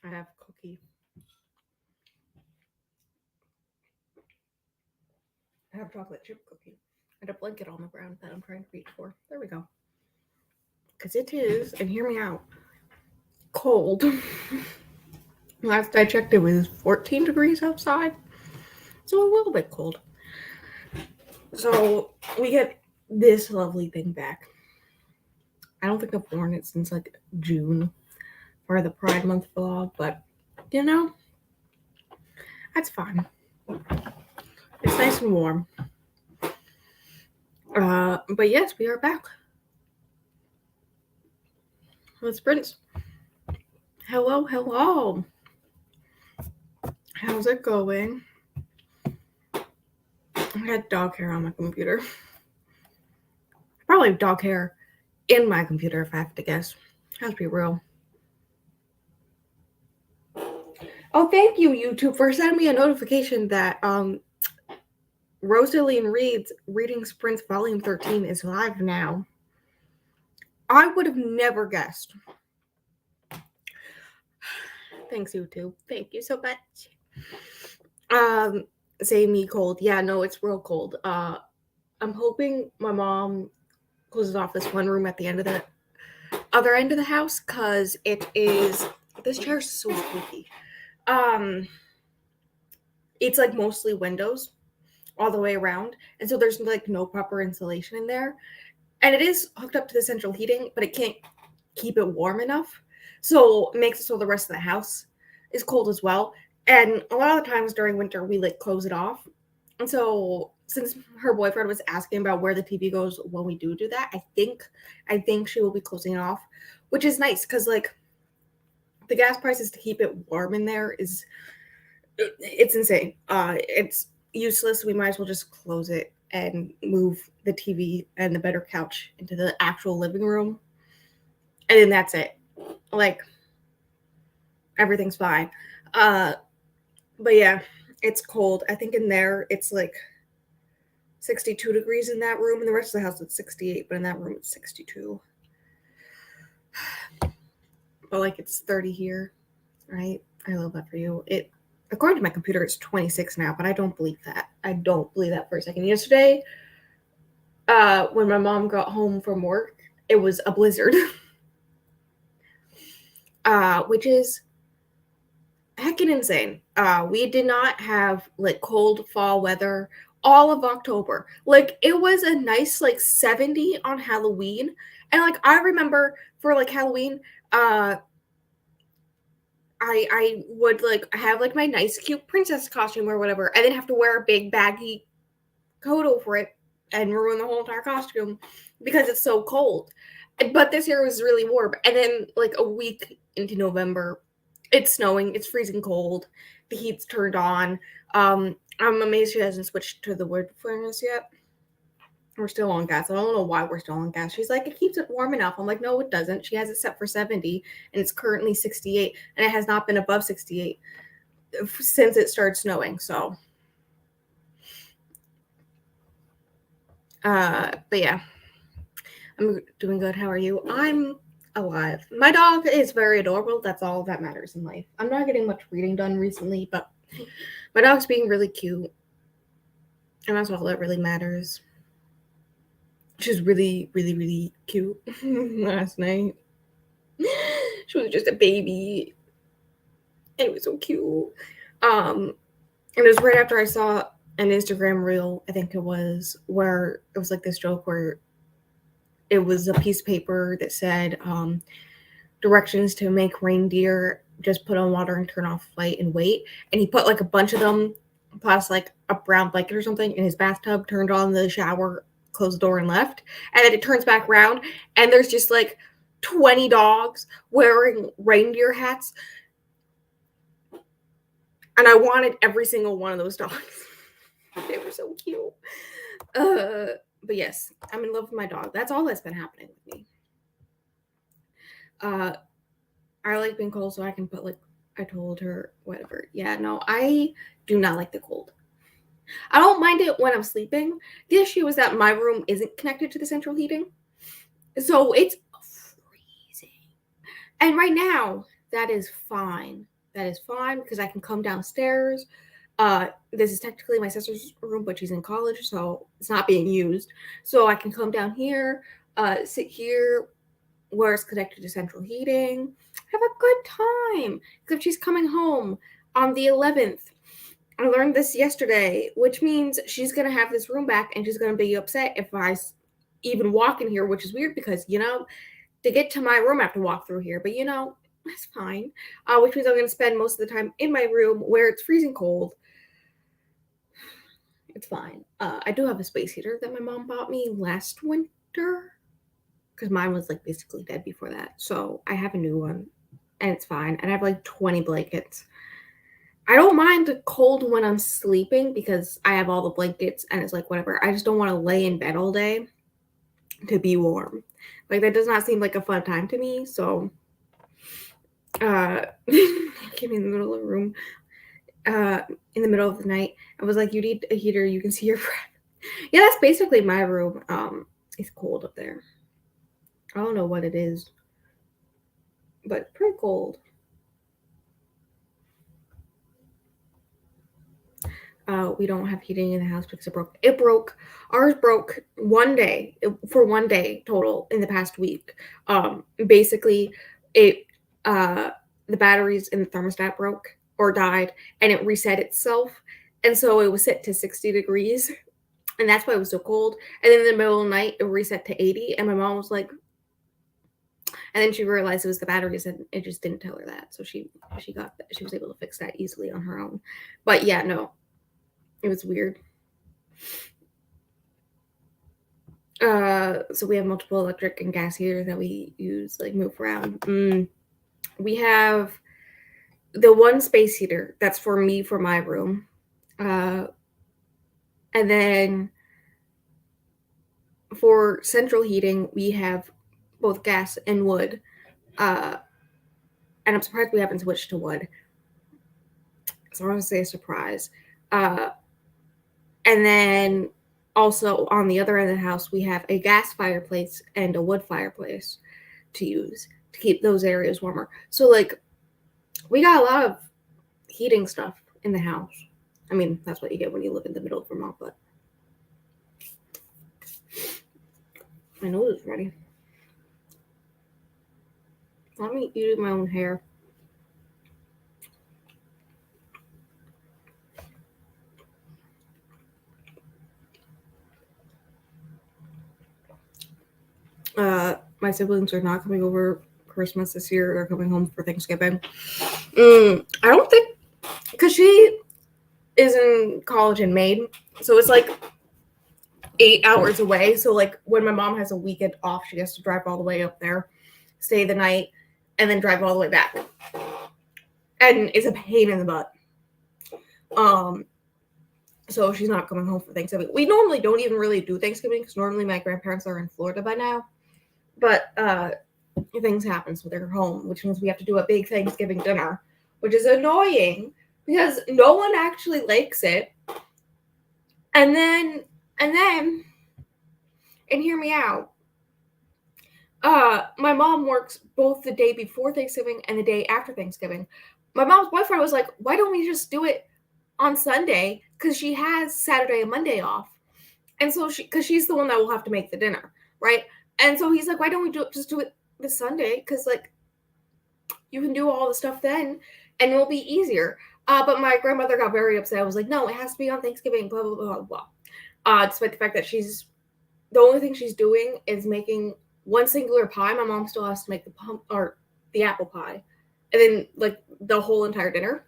I have cookie. I have chocolate chip cookie. And a blanket on the ground that I'm trying to reach for. There we go. Because it is, and hear me out, cold. Last I checked, it was 14 degrees outside. So a little bit cold. So we get this lovely thing back. I don't think I've worn it since like June for the Pride Month vlog, but you know, that's fine. It's nice and warm. But yes, we are back. Let's Prince. Hello, hello. How's it going? I had dog hair on my computer. Probably dog hair in my computer if I have to guess. Has to be real. Oh, thank you, YouTube, for sending me a notification that Rosalie and Reed's Reading Sprints Volume 13 is live now. I would have never guessed. Thanks, YouTube. Thank you so much. Say me cold. Yeah, no, it's real cold. I'm hoping my mom closes off this one room at the end of the other end of the house because it is. This chair is so squeaky. It's like mostly windows all the way around, and so there's like no proper insulation in there, and it is hooked up to the central heating, but it can't keep it warm enough, so it makes it so the rest of the house is cold as well. And a lot of the times during winter we like close it off, and so since her boyfriend was asking about where the TV goes when we do that, I think she will be closing it off, which is nice because like the gas prices to keep it warm in there it's insane. It's useless. We might as well just close it and move the TV and the better couch into the actual living room, and then that's it. Like everything's fine. But yeah, it's cold. I think in there it's like 62 degrees in that room, and the rest of the house it's 68, but in that room it's 62. But like it's 30 here, right? I love that for you. It according to my computer it's 26 now, but I don't believe that. I don't believe that for a second. Yesterday, when my mom got home from work, it was a blizzard. Which is heckin' insane. We did not have like cold fall weather all of October. Like it was a nice like 70 on Halloween. And like I remember for like Halloween, I would like have like my nice cute princess costume or whatever, and then have to wear a big baggy coat over it and ruin the whole entire costume because it's so cold. But this year was really warm, and then like a week into November, it's snowing, it's freezing cold, the heat's turned on. I'm amazed she hasn't switched to the wood furnace yet. We're still on gas. I don't know why we're still on gas. She's like, it keeps it warm enough. I'm like, no, it doesn't. She has it set for 70 and it's currently 68, and it has not been above 68 since it started snowing. So, but yeah, I'm doing good. How are you? I'm alive. My dog is very adorable. That's all that matters in life. I'm not getting much reading done recently, but my dog's being really cute, and that's all that really matters. She's really, really, really cute last night. She was just a baby. And it was so cute. And it was right after I saw an Instagram reel, I think it was, where it was like this joke where it was a piece of paper that said directions to make reindeer, just put on water and turn off light and wait. And he put like a bunch of them plus like a brown blanket or something in his bathtub, turned on the shower, closed the door and left. And then it turns back around and there's just like 20 dogs wearing reindeer hats. And I wanted every single one of those dogs. They were so cute. But yes, I'm in love with my dog. That's all that's been happening with me. I like being cold so I can put like, I told her whatever. Yeah, no, I do not like the cold. I don't mind it when I'm sleeping. The issue is that my room isn't connected to the central heating, so it's freezing. And right now, that is fine. that is fine because I can come downstairs. This is technically my sister's room, but she's in college, so it's not being used. So I can come down here, sit here where it's connected to central heating, have a good time. Except she's coming home on the 11th. I learned this yesterday, which means she's going to have this room back and she's going to be upset if I even walk in here, which is weird because, to get to my room, I have to walk through here. But, that's fine. Which means I'm going to spend most of the time in my room where it's freezing cold. It's fine. I do have a space heater that my mom bought me last winter because mine was like basically dead before that. So I have a new one and it's fine. And I have like 20 blankets. I don't mind the cold when I'm sleeping because I have all the blankets and it's like whatever. I just don't want to lay in bed all day to be warm. Like that does not seem like a fun time to me. So came in the middle of the room in the middle of the night. I was like, you need a heater, you can see your breath. Yeah, that's basically my room. It's cold up there. I don't know what it is, but pretty cold. We don't have heating in the house because it broke. It broke. Ours broke for one day total in the past week. Basically, it the batteries in the thermostat broke or died, and it reset itself, and so it was set to 60 degrees, and that's why it was so cold. And then in the middle of the night, it reset to 80, and my mom was like, and then she realized it was the batteries, and it just didn't tell her that, so she was able to fix that easily on her own. But yeah, no. It was weird. So we have multiple electric and gas heaters that we use, like move around. We have the one space heater that's for me for my room. And then for central heating, we have both gas and wood. And I'm surprised we haven't switched to wood. So I want to say a surprise. And then also on the other end of the house, we have a gas fireplace and a wood fireplace to use to keep those areas warmer. So like we got a lot of heating stuff in the house. I mean, that's what you get when you live in the middle of Vermont, but my nose is ready. Let me eat my own hair. My siblings are not coming over Christmas this year. They're coming home for Thanksgiving. I don't think, because she is in college in Maine, so it's like 8 hours away. So like when my mom has a weekend off, she has to drive all the way up there, stay the night, and then drive all the way back. And it's a pain in the butt. So she's not coming home for Thanksgiving. We normally don't even really do Thanksgiving because normally my grandparents are in Florida by now. But things happen, so they're home, which means we have to do a big Thanksgiving dinner, which is annoying because no one actually likes it. And then, and hear me out. My mom works both the day before Thanksgiving and the day after Thanksgiving. My mom's boyfriend was like, why don't we just do it on Sunday? Because she has Saturday and Monday off. And so because she's the one that will have to make the dinner, right? And so he's like, why don't we just do it this Sunday? Because like you can do all the stuff then and it'll be easier. But my grandmother got very upset. I was like, no, it has to be on Thanksgiving, blah, blah, blah, blah. Despite the fact that the only thing she's doing is making one singular pie. My mom still has to make the apple pie. And then like the whole entire dinner.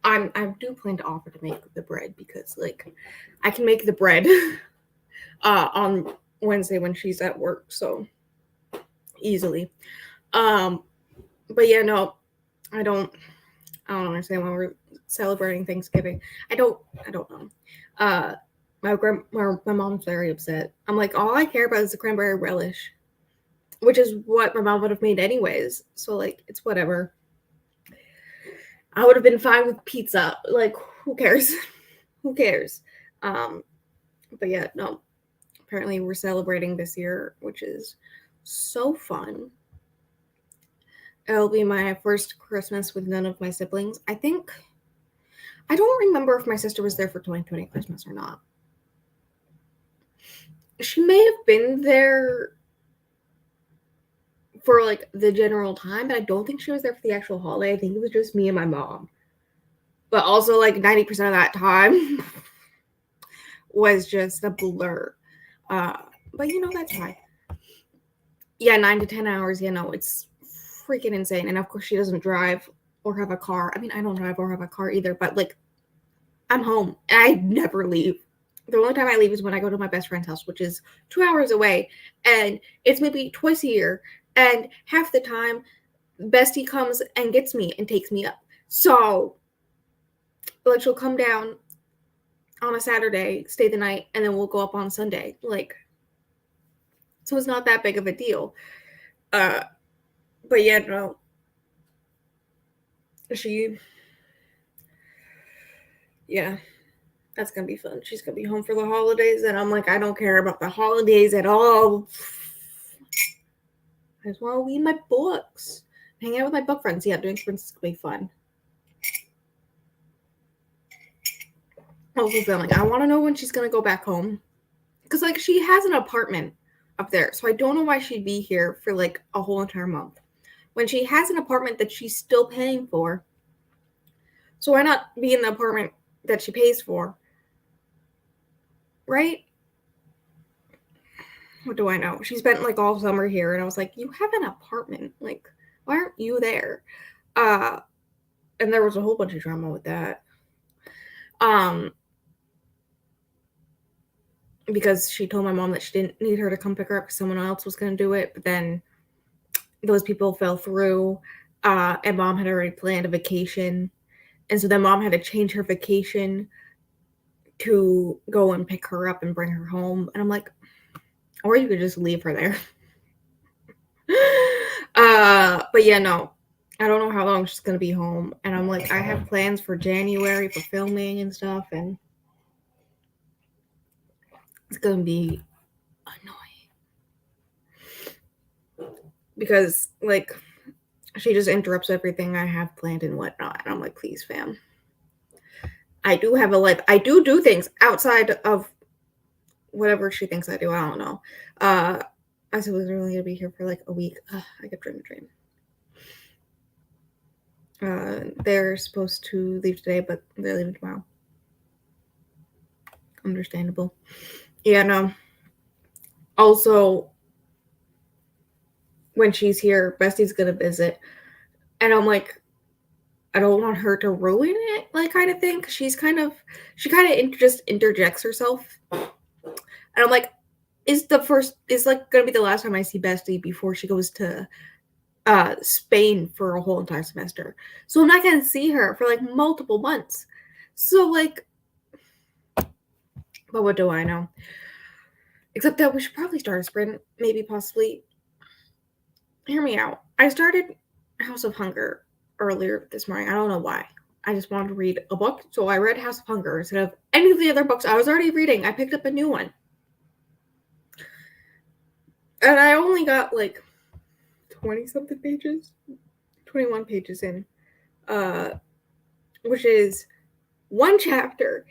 I do plan to offer to make the bread because like I can make the bread on Wednesday when she's at work, so easily. But yeah, no, I don't understand why we're celebrating Thanksgiving. I don't know. My mom's very upset. I'm like, all I care about is the cranberry relish, which is what my mom would have made anyways. So like, it's whatever. I would have been fine with pizza. Like, who cares? Who cares? But yeah, no. Apparently, we're celebrating this year, which is so fun. It'll be my first Christmas with none of my siblings. I don't remember if my sister was there for 2020 Christmas or not. She may have been there for like the general time, but I don't think she was there for the actual holiday. I think it was just me and my mom. But also like 90% of that time was just a blur. But that's fine. Yeah, 9 to 10 hours, it's freaking insane. And of course she doesn't drive or have a car. I mean, I don't drive or have a car either, but like I'm home and I never leave. The only time I leave is when I go to my best friend's house, which is 2 hours away, and it's maybe twice a year. And half the time, Bestie comes and gets me and takes me up. So, like, she'll come down on a Saturday, stay the night, and then we'll go up on Sunday. Like, so it's not that big of a deal. But yeah, no. Yeah, that's gonna be fun. She's gonna be home for the holidays, and I'm like, I don't care about the holidays at all. I just want to read my books, hang out with my book friends. Yeah, doing sprints is gonna be fun. Also feeling I want to know when she's gonna go back home, because like she has an apartment up there, so I don't know why she'd be here for like a whole entire month when she has an apartment that she's still paying for. So why not be in the apartment that she pays for, right? What do I know? She spent like all summer here, and I was like, you have an apartment, like why aren't you there? And there was a whole bunch of drama with that. Because she told my mom that she didn't need her to come pick her up because someone else was going to do it, but then those people fell through, and mom had already planned a vacation, and so then mom had to change her vacation to go and pick her up and bring her home, and I'm like, or you could just leave her there. But yeah, no, I don't know how long she's gonna be home, and I'm like, I have plans for January for filming and stuff, and it's gonna be annoying because like she just interrupts everything I have planned and whatnot, and I'm like, please, fam. I do have a life. I do things outside of whatever she thinks I do. I don't know. I said was only gonna be here for like a week. I kept dreaming a dream. They're supposed to leave today, but they're leaving tomorrow. Understandable. Yeah, no. Also, when she's here, Bestie's gonna visit, and I'm like, I don't want her to ruin it, like kind of thing. She kind of just interjects herself, and I'm like, is like gonna be the last time I see Bestie before she goes to Spain for a whole entire semester. So I'm not gonna see her for like multiple months. So like, but what do I know? Except that we should probably start a sprint, maybe possibly. Hear me out. I started House of Hunger earlier this morning. I don't know why. I just wanted to read a book, so I read House of Hunger instead of any of the other books I was already reading. I picked up a new one. And I only got like 20-something pages, 21 pages in, which is one chapter,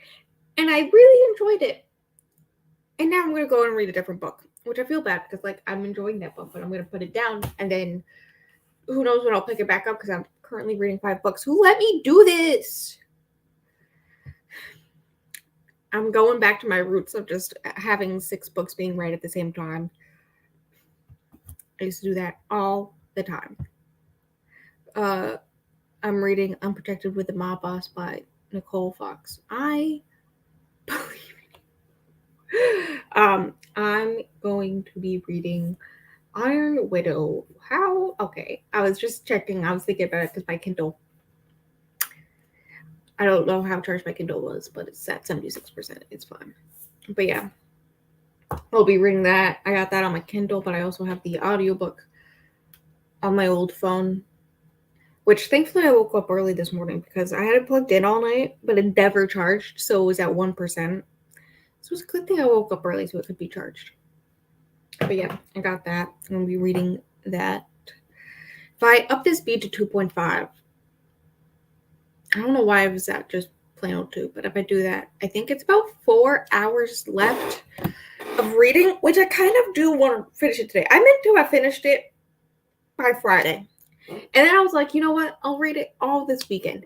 and I really enjoyed it. And now I'm going to go and read a different book, which I feel bad because like I'm enjoying that book, but I'm going to put it down, and then who knows when I'll pick it back up because I'm currently reading 5 books. Who let me do this? I'm going back to my roots of just having 6 books being read at the same time. I used to do that all the time. I'm reading Unprotected with the Mob Boss by Nicole Fox. I believe in you. I'm going to be reading Iron Widow. How? Okay. I was just checking. I was thinking about it because my Kindle. I don't know how charged my Kindle was, but it's at 76%. It's fine. But yeah. I'll be reading that. I got that on my Kindle, but I also have the audiobook on my old phone, which thankfully I woke up early this morning because I had it plugged in all night, but it never charged, so it was at 1%. So it was a good thing I woke up early so it could be charged. But yeah, I got that. I'm going to be reading that. If If I up this speed to 2.5, I don't know why I was at just plain old 2, but if I do that, I think it's about 4 hours left of reading, which I kind of do want to finish it today. I meant to have finished it by Friday. And then I was like, you know what? I'll read it all this weekend.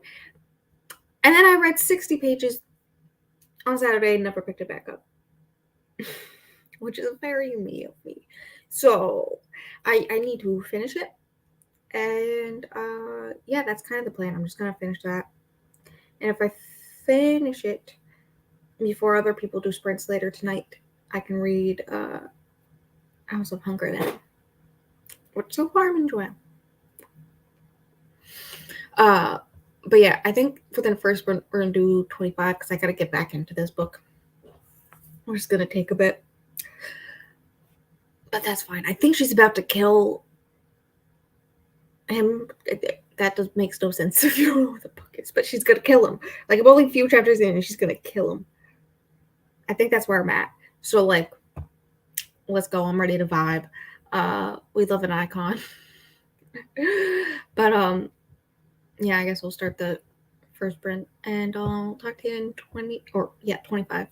And then I read 60 pages on Saturday and never picked it back up, which is very me of me. So I need to finish it. And yeah, that's kind of the plan. I'm just going to finish that. And if I finish it before other people do sprints later tonight, I can read House of Hunger then, which so far I'm enjoying. But yeah, I think for the first one, we're going to do 25 because I got to get back into this book. We're just going to take a bit. But that's fine. I think she's about to kill him. That makes no sense if you don't know what the book is. But she's going to kill him. Like, I'm only a few chapters in and she's going to kill him. I think that's where I'm at. So, like, let's go. I'm ready to vibe. We love an icon. But, yeah, I guess we'll start the first sprint. And I'll talk to you in 25.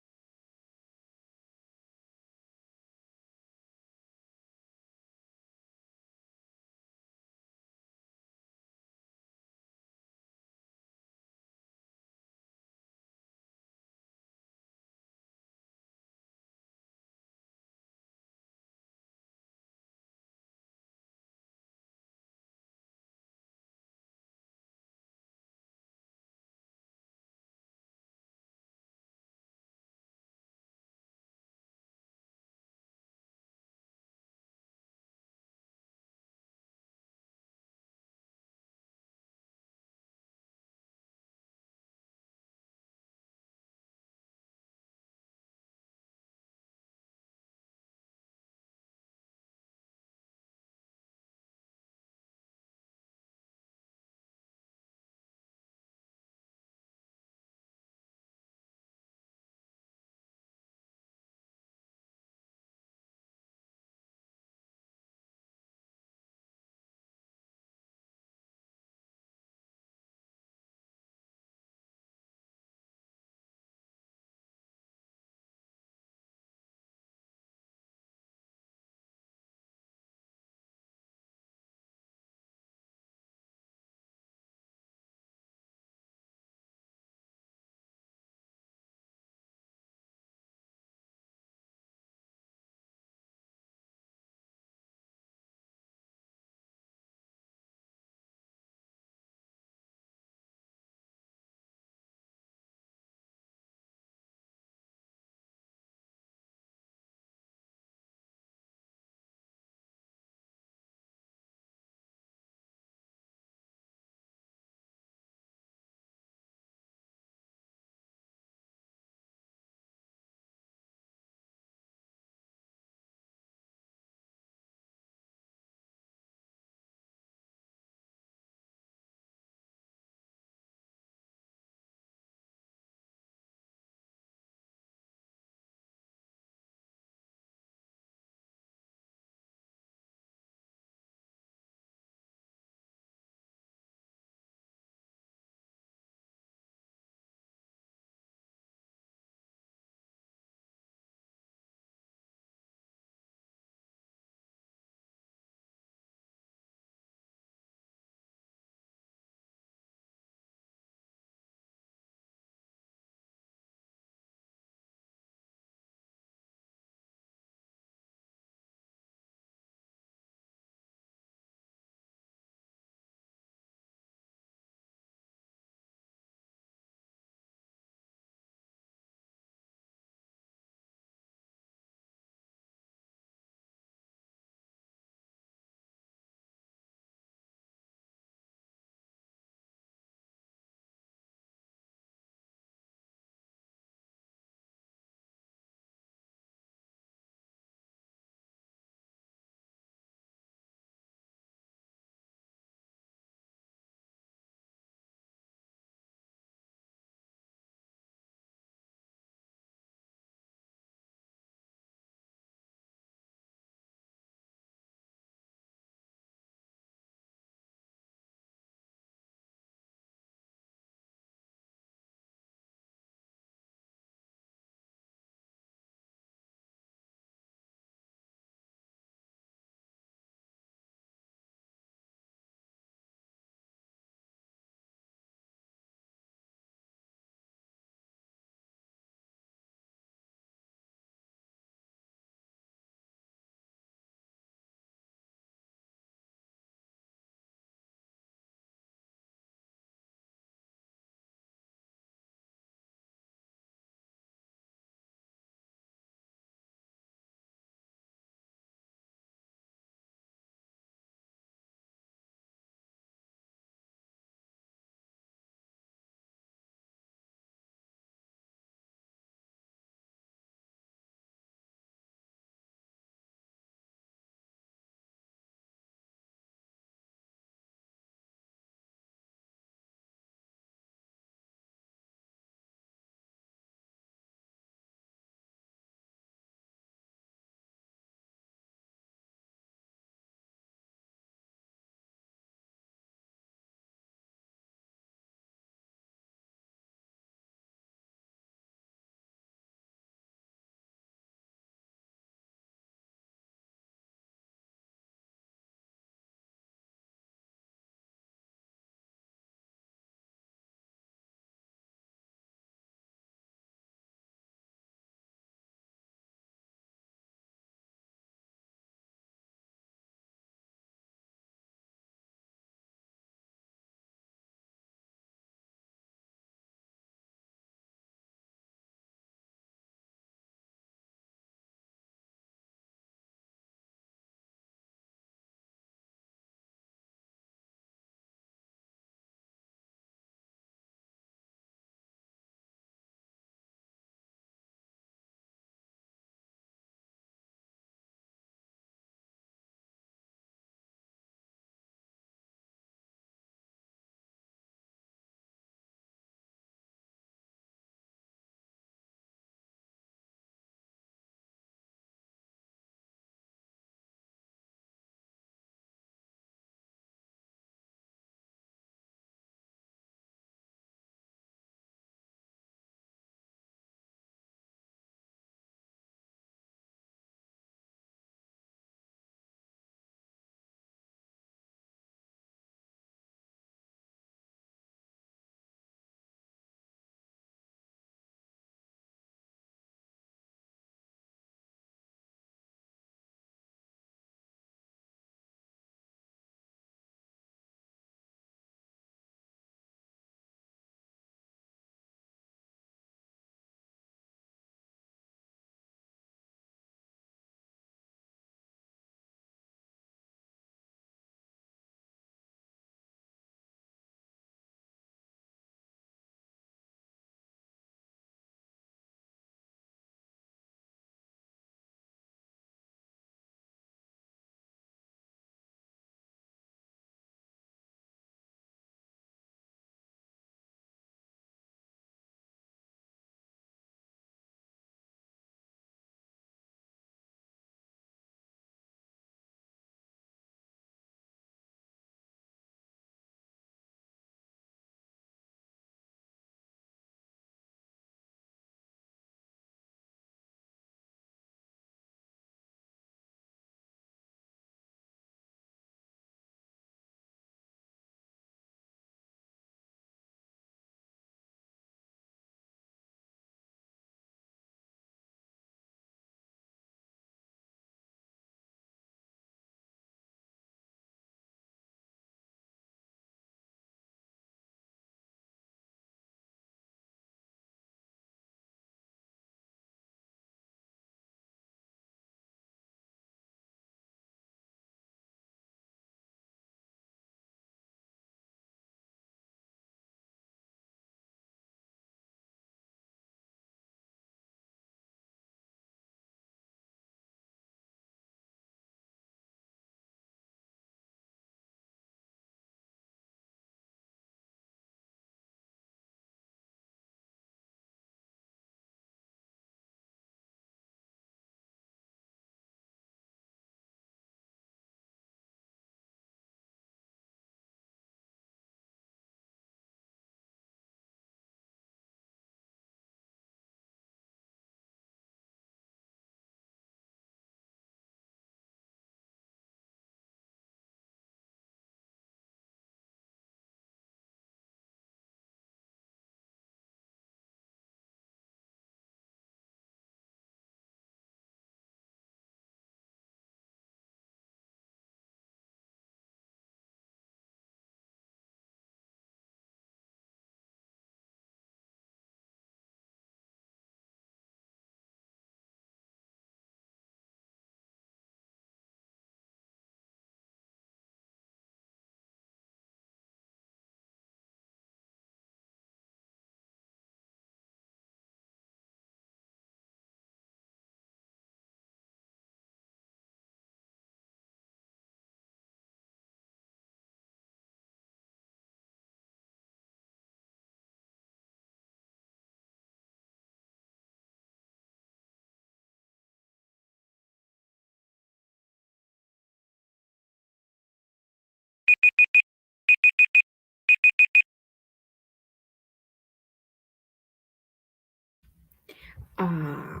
Uh,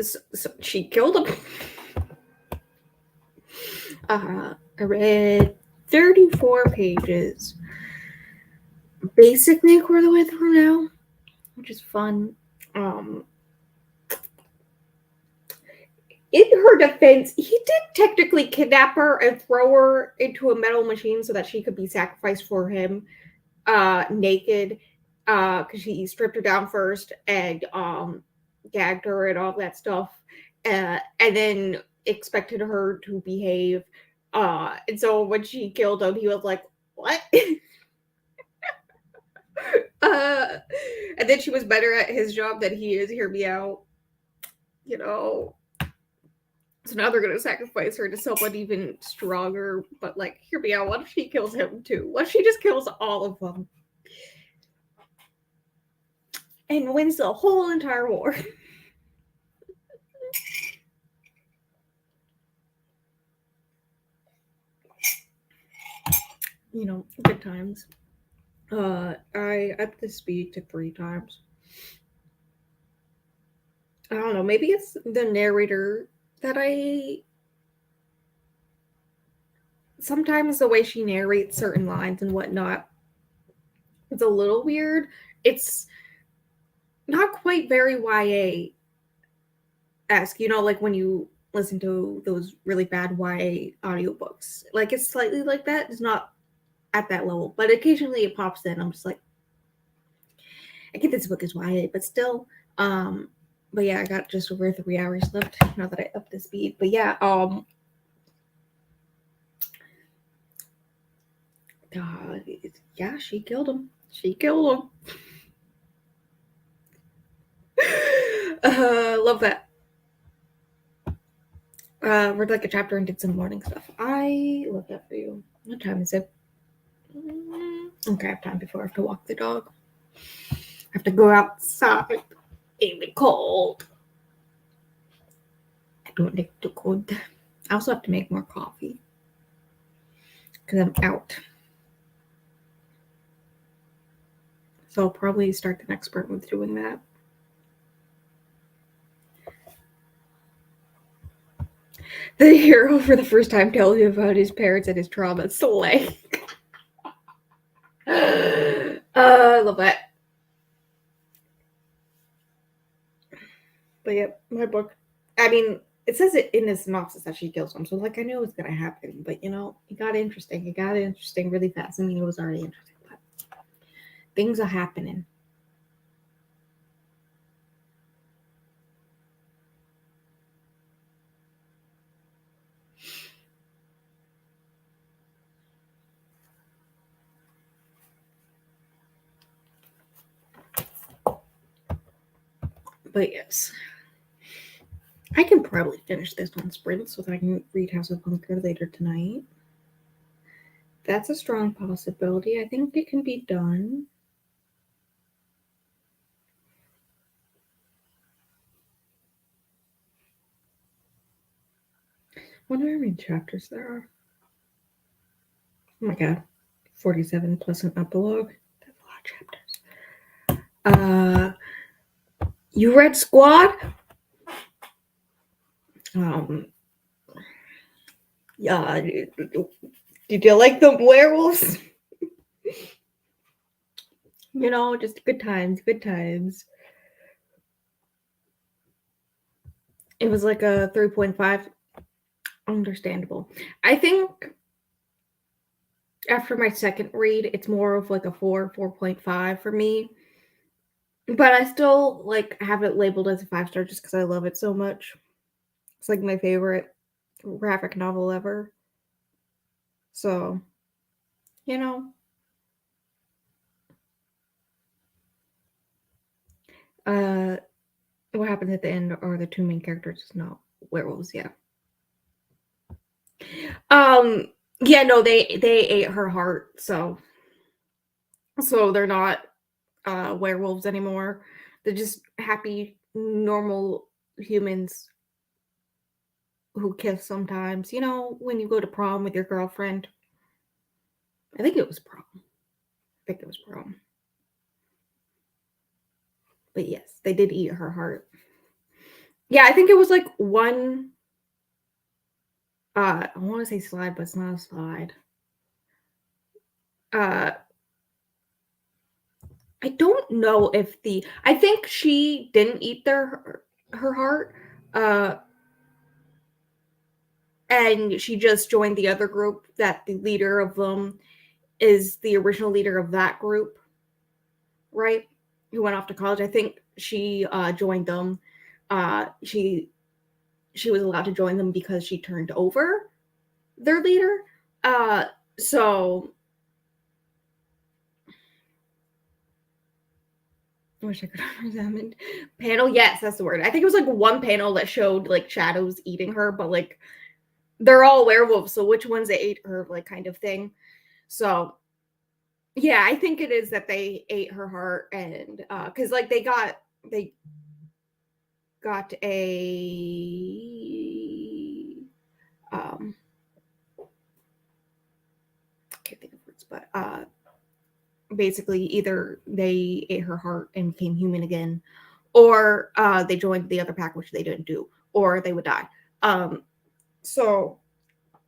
so she killed him. I read 34 pages, basically a quarter of the way through now, which is fun. Um, in her defense, he did technically kidnap her and throw her into a metal machine so that she could be sacrificed for him, naked, because he stripped her down first and gagged her and all that stuff, and then expected her to behave. And so when she killed him, he was like, "What?" uh, and then she was better at his job than he is. Hear me out, you know. So now they're gonna sacrifice her to someone even stronger. But like, hear me out. What if she kills him too? What if she just kills all of them and wins the whole entire war? You know, good times. I upped the speed to 3 times. I don't know. Maybe it's the narrator that I. Sometimes the way she narrates certain lines and whatnot, it's a little weird. It's not quite very YA esque, you know, like when you listen to those really bad YA audiobooks. Like it's slightly like that. It's not at that level, but occasionally it pops in. I'm just like, I get this book is YA, but still. But yeah, I got just over 3 hours left now that I upped the speed. But yeah, yeah, she killed him. She killed him. Love that. Read like a chapter and did some morning stuff. I love that for you. What time is it? Okay, I have time before I have to walk the dog. I have to go outside in the cold. I don't like the cold. I also have to make more coffee because I'm out. So I'll probably start the next part with doing that. The hero for the first time tells you about his parents and his trauma. Slay. I love that. But yeah, my book. I mean, it says it in the synopsis that she kills him, so like I knew it was gonna happen. But you know, it got interesting. It got interesting really fast. I mean, it was already interesting, but things are happening. But yes, I can probably finish this on sprint so that I can read House of Bunker later tonight. That's a strong possibility. I think it can be done. I wonder how many chapters there are. Oh my god. 47 plus an epilogue. That's a lot of chapters. You read Squad? Yeah. Did you like the werewolves? You know, just good times, good times. It was like a 3.5. Understandable. I think after my second read, it's more of like a 4.5 for me. But I still like have it labeled as a 5-star just because I love it so much. It's like my favorite graphic novel ever. So, you know, what happens at the end are the two main characters, not werewolves. Yeah. Yeah. No, they ate her heart, so they're not werewolves anymore. They're just happy, normal humans who kiss sometimes. You know, when you go to prom with your girlfriend. I think it was prom. I think it was prom. But yes, they did eat her heart. Yeah, I think it was like one. I want to say slide, but it's not a slide. I don't know if I think she didn't eat her heart. And she just joined the other group that the leader of them is the original leader of that group, right? Who went off to college. I think she joined them. She was allowed to join them because she turned over their leader. So I wish I could have examined panel. Yes, that's the word. I think it was like one panel that showed like shadows eating her, but like they're all werewolves, so which ones they ate her, like kind of thing. So yeah, I think it is that they ate her heart, and because like they got a I can't think of words, but basically either they ate her heart and became human again, or they joined the other pack, which they didn't do, or they would die. So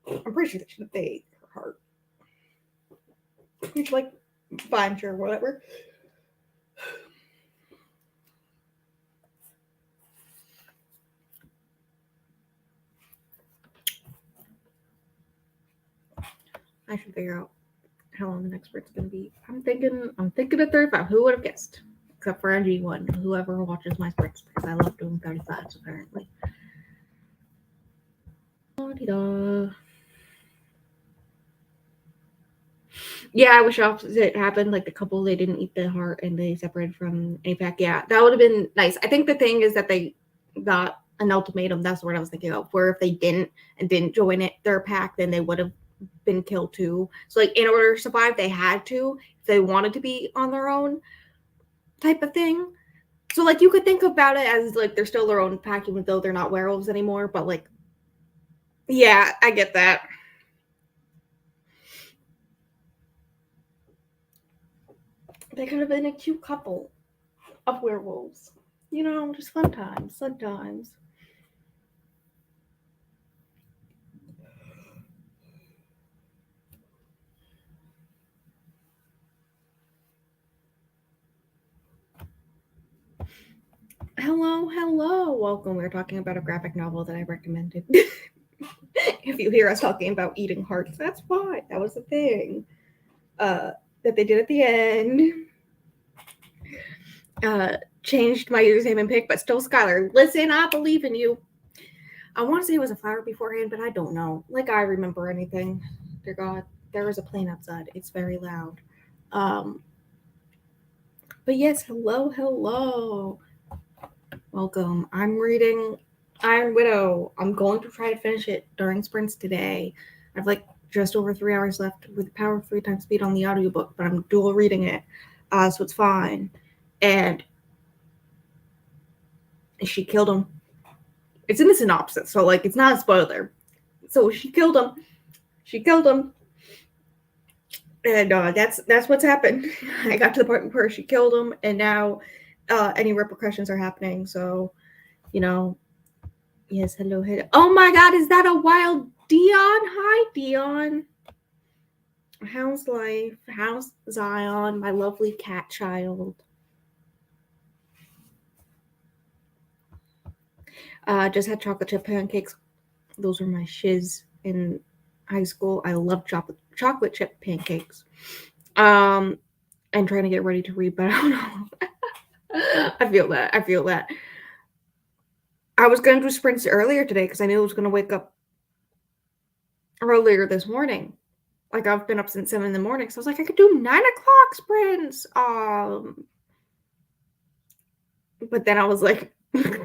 I'm pretty sure that they ate her heart. Which, like, fine, sure, whatever. I should figure out how long the next break's gonna be. I'm thinking of 35. Who would have guessed? Except for NG1, whoever watches my sprints, because I love doing 35s apparently. Yeah, I wish opposite happened. Like the couple, they didn't eat the heart and they separated from APAC. Yeah, that would have been nice. I think the thing is that they got an ultimatum. That's what I was thinking of. Where if they didn't join their pack, then they would have been killed too. So like in order to survive, they had to. If they wanted to be on their own, type of thing. So like you could think about it as like they're still their own pack, even though they're not werewolves anymore. But like, yeah, I get that. They could have been a cute couple of werewolves. You know, just fun times, fun times. Hello. Welcome. We're talking about a graphic novel that I recommended. If you hear us talking about eating hearts, that's why. That was the thing that they did at the end. Changed my username and pick, but still Skylar. Listen, I believe in you. I want to say it was a flower beforehand, but I don't know. Like I remember anything. Dear God, there is a plane outside. It's very loud. But yes, hello. Welcome. I'm reading Iron Widow. I'm going to try to finish it during sprints today. I've like just over 3 hours left with power of 3 times speed on the audiobook, but I'm dual reading it, so it's fine. And she killed him. It's in the synopsis, so like it's not a spoiler. So she killed him. And that's what's happened. I got to the point where she killed him, and now any repercussions are happening. So, you know, yes, hello. Oh my God, is that a wild Dion? Hi, Dion. How's life? How's Zion, my lovely cat child? Just had chocolate chip pancakes. Those were my shiz in high school. I love chocolate chip pancakes. And trying to get ready to read, but I don't know. I feel that. I was going to do sprints earlier today because I knew I was going to wake up earlier this morning. Like I've been up since 7 in the morning, so I was like, I could do 9 o'clock sprints. But then I was like,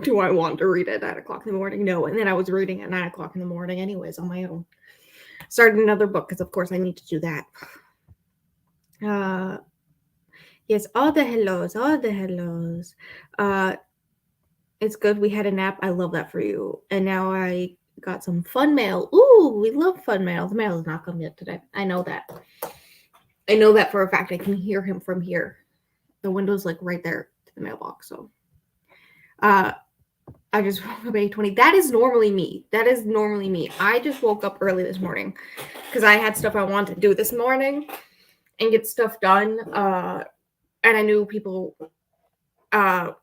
do I want to read at 9 o'clock in the morning? No. And then I was reading at 9 o'clock in the morning, anyways, on my own. Started another book because, of course, I need to do that. Yes, all the hellos. It's good we had a nap. I love that for you. And now I got some fun mail. Ooh, we love fun mail. The mail has not come yet today. I know that. I know that for a fact. I can hear him from here. The window's like right there to the mailbox. So I just woke up at 8:20. That is normally me. I just woke up early this morning because I had stuff I wanted to do this morning and get stuff done. And I knew people, my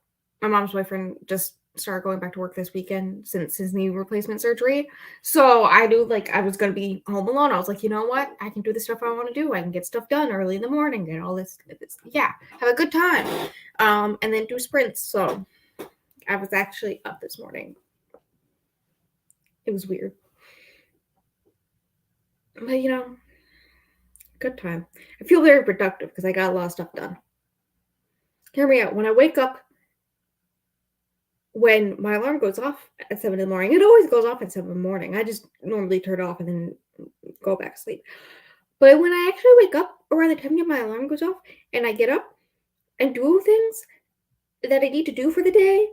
mom's boyfriend just started going back to work this weekend since his knee replacement surgery. So I knew like I was going to be home alone. I was like, you know what? I can do the stuff I want to do. I can get stuff done early in the morning, get all this. Yeah, have a good time. And then do sprints. So I was actually up this morning. It was weird. But, good time. I feel very productive because I got a lot of stuff done. Hear me out. When I wake up, when my alarm goes off at 7 in the morning, it always goes off at 7 in the morning. I just normally turn it off and then go back to sleep. But when I actually wake up around the time that my alarm goes off and I get up and do things that I need to do for the day,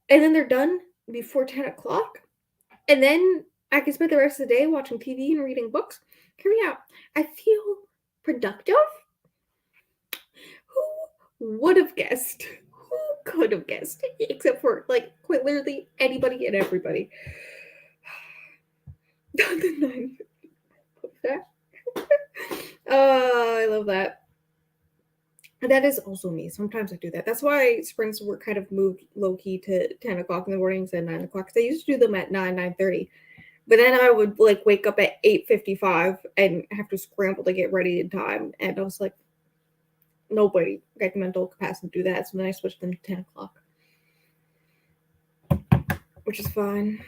and then they're done before 10 o'clock, and then I can spend the rest of the day watching TV and reading books, hear me out. I feel productive. Who would have guessed? Who could have guessed? Except for, like, quite literally anybody and everybody. The 9. I love that. That is also me. Sometimes I do that. That's why sprints were kind of moved low-key to 10 o'clock in the morning instead of 9 o'clock. Because I used to do them at 9:30. But then I would, like, wake up at 8:55 and have to scramble to get ready in time. And I was like, nobody got the mental capacity to do that. So then I switched them to 10 o'clock. Which is fine.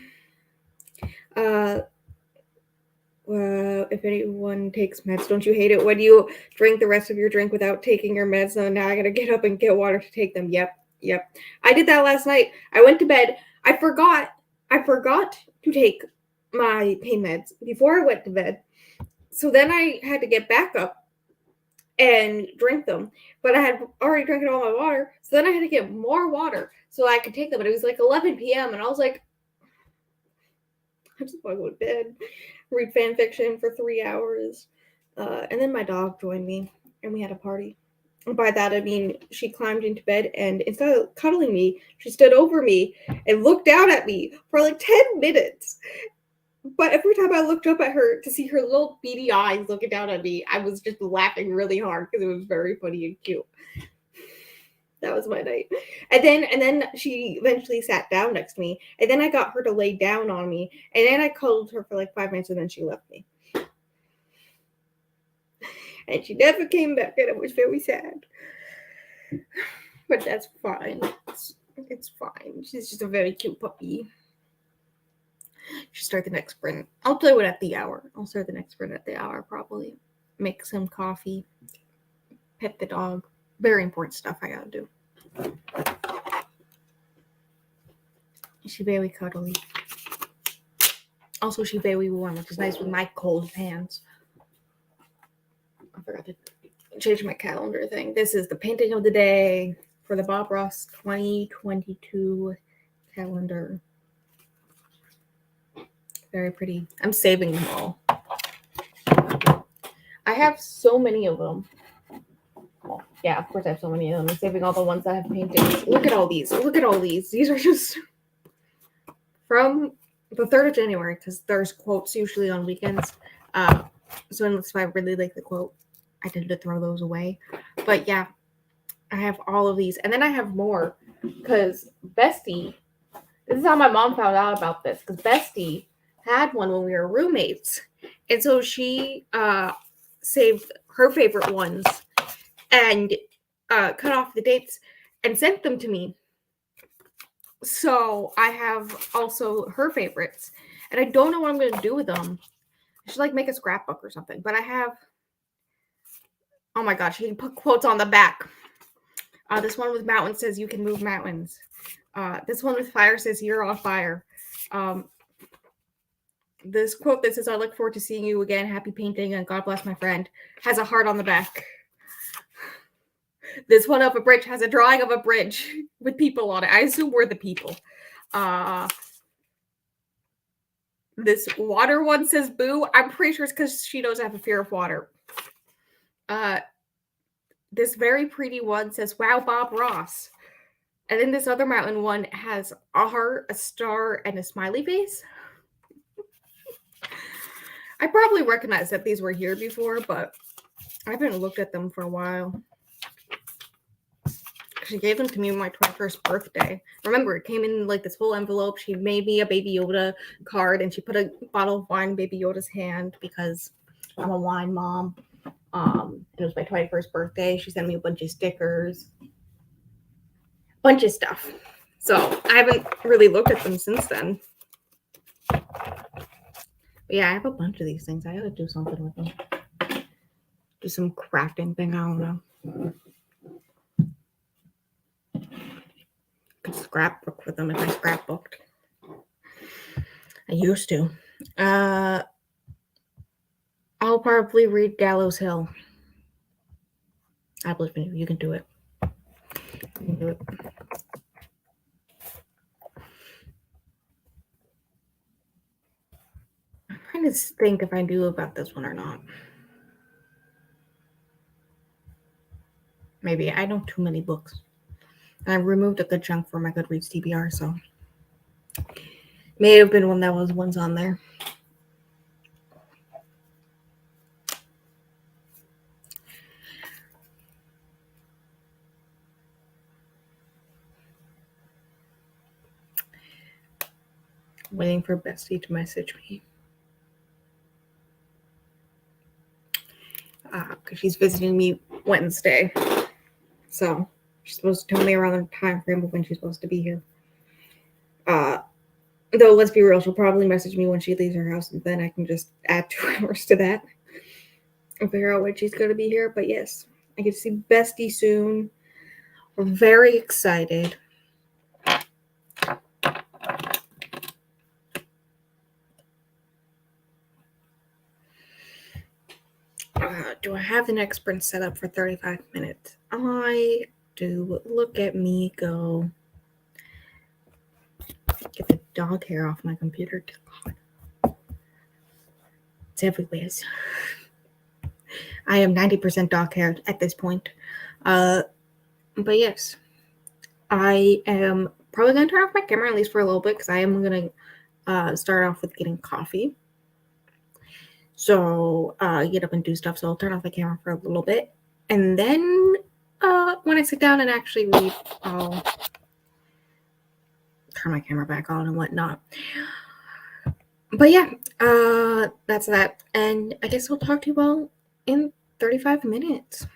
If anyone takes meds, don't you hate it when you drink the rest of your drink without taking your meds? So now I gotta get up and get water to take them. Yep. I did that last night. I went to bed. I forgot to take my pain meds before I went to bed. So then I had to get back up and drink them. But I had already drank all my water. So then I had to get more water so I could take them. But it was like 11 p.m. and I was like, I just want to go to bed, read fan fiction for 3 hours. And then my dog joined me and we had a party. And by that, I mean, she climbed into bed and instead of cuddling me, she stood over me and looked down at me for like 10 minutes. But every time I looked up at her to see her little beady eyes looking down at me, I was just laughing really hard because it was very funny and cute. That was my night. And then she eventually sat down next to me. And then I got her to lay down on me. And then I cuddled her for like 5 minutes and then she left me. And she never came back and I was very sad. But that's fine. It's fine. She's just a very cute puppy. Should start the next sprint. I'll do it at the hour. I'll start the next sprint at the hour probably. Make some coffee. Pet the dog. Very important stuff I gotta do. She's very cuddly. Also, she's very warm, which is nice with my cold hands. I forgot to change my calendar thing. This is the painting of the day for the Bob Ross 2022 calendar. Very pretty. I'm saving them all. I have so many of them. Well, yeah, of course I have so many of them. I'm saving all the ones that have paintings. Look at all these. These are just from the 3rd of January because there's quotes usually on weekends. So unless I really like the quote, I tend to throw those away. But yeah, I have all of these. And then I have more because Bestie, this is how my mom found out about this because Bestie had one when we were roommates. And so she saved her favorite ones and cut off the dates and sent them to me. So I have also her favorites. And I don't know what I'm going to do with them. I should like make a scrapbook or something. But I have, oh my gosh, she put quotes on the back. This one with mountains says you can move mountains. This one with fire says you're on fire. This quote that says I look forward to seeing you again. Happy painting and God bless my friend has a heart on the back. This one of a bridge has a drawing of a bridge with people on it. I assume we're the people. This water one says boo. I'm pretty sure it's because she knows I have a fear of water. This very pretty one says, wow, Bob Ross. And then this other mountain one has a heart, a star, and a smiley face. I probably recognize that these were here before, but I haven't looked at them for a while. She gave them to me on my 21st birthday. Remember, it came in like this whole envelope. She made me a Baby Yoda card and she put a bottle of wine in Baby Yoda's hand because I'm a wine mom. It was my 21st birthday. She sent me a bunch of stickers, bunch of stuff. So I haven't really looked at them since then. But yeah, I have a bunch of these things. I gotta do something with them. Do some crafting thing. I don't know. Could scrapbook with them if I scrapbooked. I used to. I'll probably read Gallows Hill. I believe in you. You can do it. You can do it. I'm trying to think if I do about this one or not. Maybe I know too many books. And I removed a good chunk from my Goodreads TBR, so may have been one that was ones on there. Waiting for Bestie to message me. Because she's visiting me Wednesday. So she's supposed to tell me around the time frame of when she's supposed to be here. Though let's be real, she'll probably message me when she leaves her house, and then I can just add 2 hours to that and figure out when she's going to be here. But yes, I get to see Bestie soon. We're very excited. Do I have the next sprint set up for 35 minutes? I do. Look at me go. Get the dog hair off my computer. It's everywhere. I am 90% dog hair at this point. But yes, I am probably going to turn off my camera at least for a little bit because I am going to start off with getting coffee. So get up and do stuff. So I'll turn off the camera for a little bit. And then when I sit down and actually read, I'll turn my camera back on and whatnot. But yeah, that's that. And I guess I'll talk to you all in 35 minutes.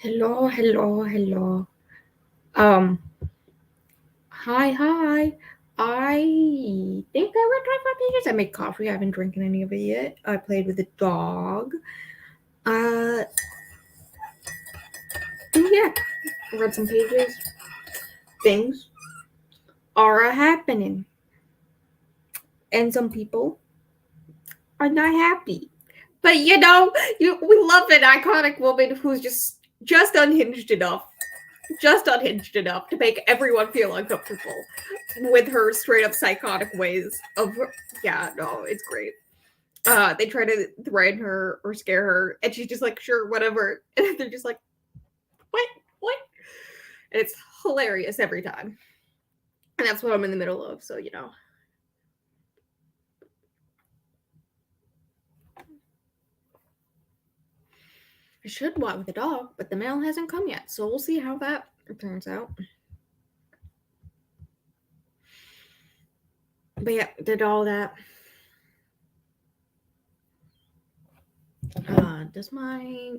Hello, hello, hello. Um, hi. I think I read 25 pages. I made coffee. I haven't drinking any of it yet. I played with the dog. Uh, and yeah, I read some pages. Things are happening, and some people are not happy. But we love an iconic woman who's just unhinged enough to make everyone feel uncomfortable with her straight up psychotic ways of yeah, no, it's great. They try to threaten her or scare her, and she's just like, sure, whatever. And they're just like, what? What? And it's hilarious every time. And that's what I'm in the middle of, so I should walk with the dog, but the mail hasn't come yet, so we'll see how that turns out. But yeah, did all that. Does my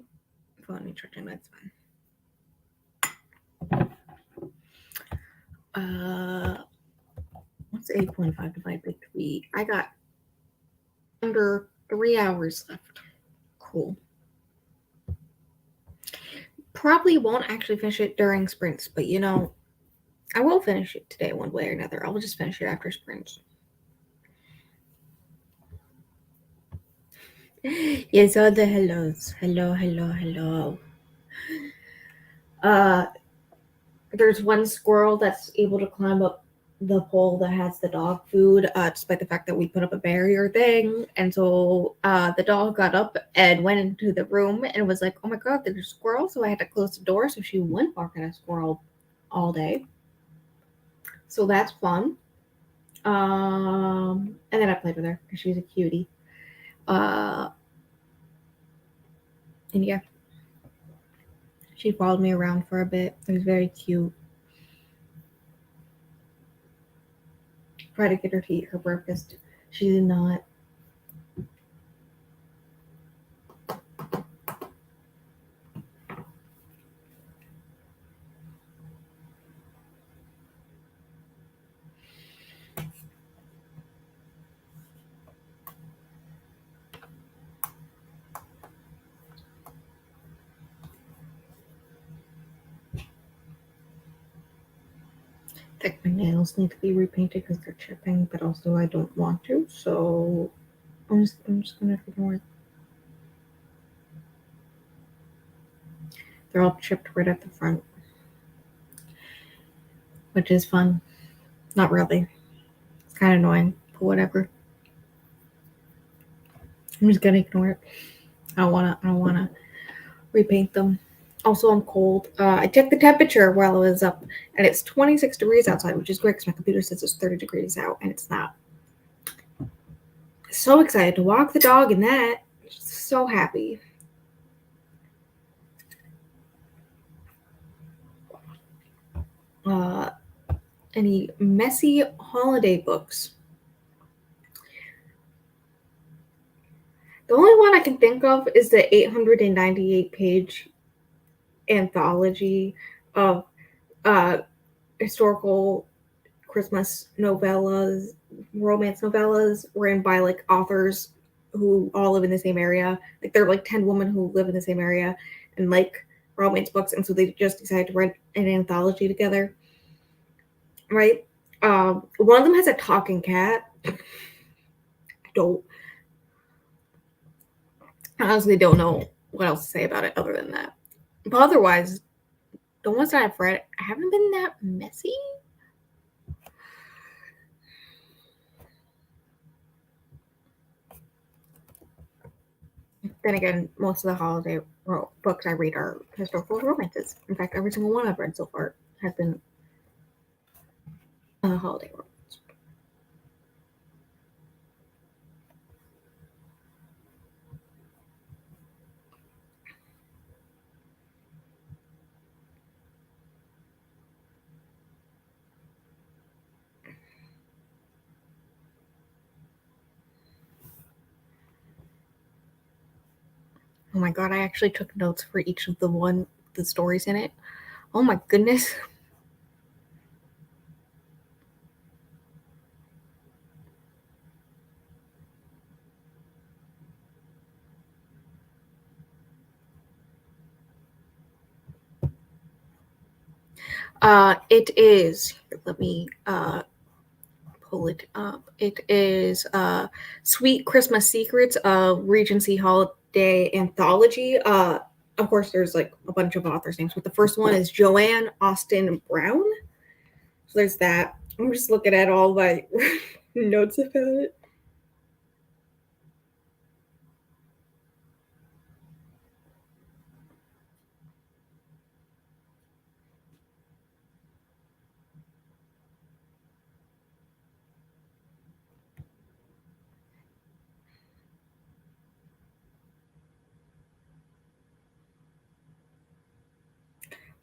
phone need charging? That's fine. What's 8.5 divided by 3? I got under 3 hours left. Cool. Probably won't actually finish it during sprints, but I will finish it today one way or another. I'll just finish it after sprints. Yes, all the hellos. Hello. There's one squirrel that's able to climb up the pole that has the dog food, despite the fact that we put up a barrier thing. And so the dog got up and went into the room and was like, oh my God, there's a squirrel. So I had to close the door so she wouldn't bark at a squirrel all day. So that's fun. And then I played with her because she's a cutie. And yeah, she followed me around for a bit. It was very cute. Tried to get her to eat her breakfast. She did not. I think my nails need to be repainted because they're chipping, but also I don't want to, so I'm just gonna ignore it. They're all chipped right at the front, which is fun. Not really. It's kind of annoying, but whatever. I'm just gonna ignore it. I don't wanna repaint them. Also, I'm cold. I checked the temperature while I was up, and it's 26 degrees outside, which is great because my computer says it's 30 degrees out, and it's not. So excited to walk the dog in that. So happy. Uh, any messy holiday books? The only one I can think of is the 898 page anthology of uh, historical Christmas novellas, romance novellas, written by like authors who all live in the same area. Like there are like 10 women who live in the same area and like romance books, and so they just decided to write an anthology together. Right? One of them has a talking cat. I don't honestly don't know what else to say about it other than that. But otherwise, the ones that I've read haven't been that messy. Then again, most of the holiday books I read are historical romances. In fact, every single one I've read so far has been a holiday romance. Oh my god, I actually took notes for each of the the stories in it. Oh my goodness. It is. Let me pull it up. It is Sweet Christmas Secrets, Regency Holiday Anthology. Of course, there's like a bunch of authors' names, but the first one is Joanne Austen Brown. So there's that. I'm just looking at all my notes about it.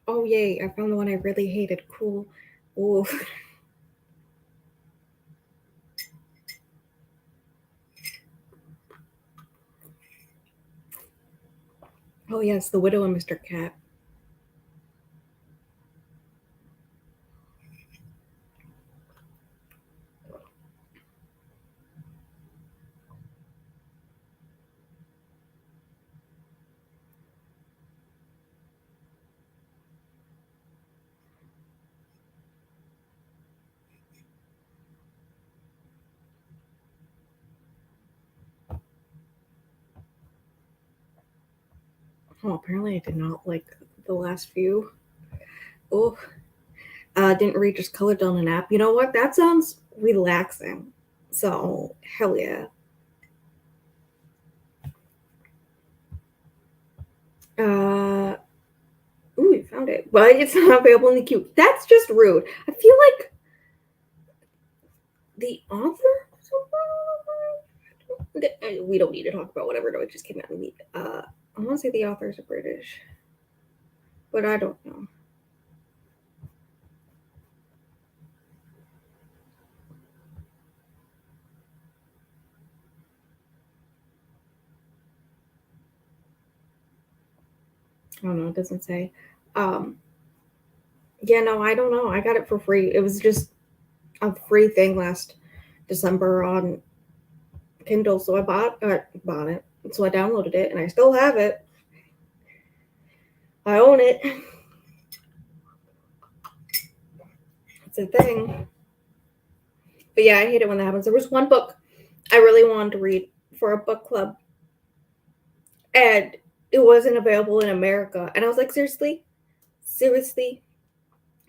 Oh yay! I found the one I really hated. Cool. Oh. Oh yes, The Widow and Mr. Cat. Oh, apparently I did not like the last few. Oh, didn't read, just colored on an app. You know what? That sounds relaxing. So hell yeah. Uh, ooh, we found it, but it's not available in the queue. That's just rude. I feel like the author. We don't need to talk about whatever. No, it just came out. I want to say the authors are British, but I don't know. I don't know. It doesn't say. Um, yeah, no, I don't know. I got it for free. It was just a free thing last December on Kindle, so I bought it. So I downloaded it, and I still have it. I own it. It's a thing. But yeah, I hate it when that happens. There was one book I really wanted to read for a book club, and it wasn't available in America. And I was like, seriously, seriously,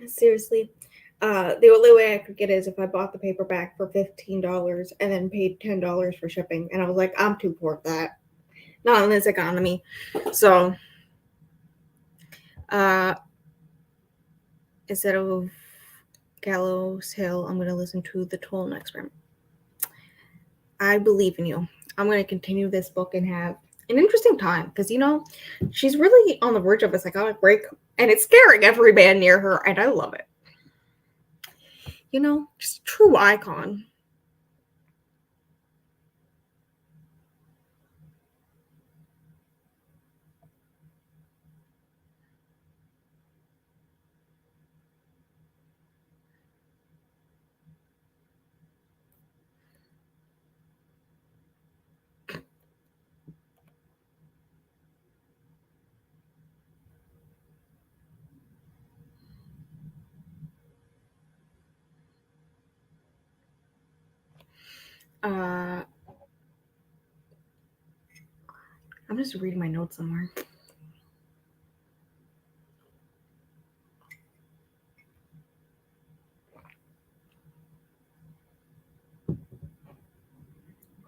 seriously. The only way I could get it is if I bought the paperback for $15 and then paid $10 for shipping. And I was like, I'm too poor for that. Not in this economy. So, uh, instead of Gallows Hill, I'm going to listen to The Toll Experiment. I believe in you. I'm going to continue this book and have an interesting time because, she's really on the verge of a psychotic break and it's scaring every man near her, and I love it. Just a true icon. Uh, I'm just reading my notes somewhere.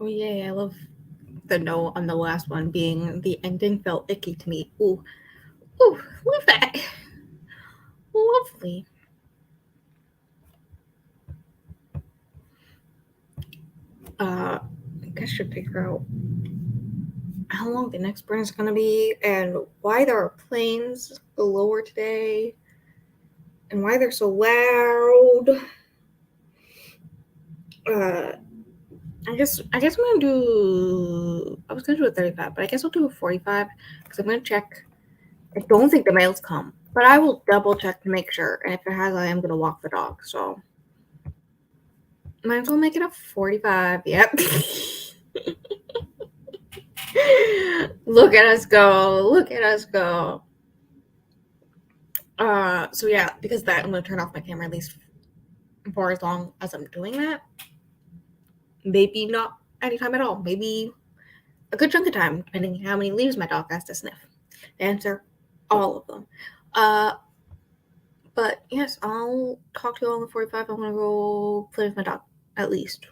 Oh, yay. I love the note on the last one being the ending felt icky to me. Ooh, ooh, love that. Lovely. I guess I should figure out how long the next sprint is going to be and why there are planes lower today and why they're so loud. Uh, I guess I'm gonna do. I was gonna do a 35, but I guess I'll do a 45 because I'm gonna check I don't think the mail's come, but I will double check to make sure. And if it has, I am gonna walk the dog. So might as well make it a 45. Yep. Look at us go. Look at us go. So yeah, because of that, I'm gonna turn off my camera at least for as long as I'm doing that. Maybe not anytime at all. Maybe a good chunk of time, depending how many leaves my dog has to sniff. Answer all of them. But yes, I'll talk to you all in 45. I'm gonna go play with my dog at least.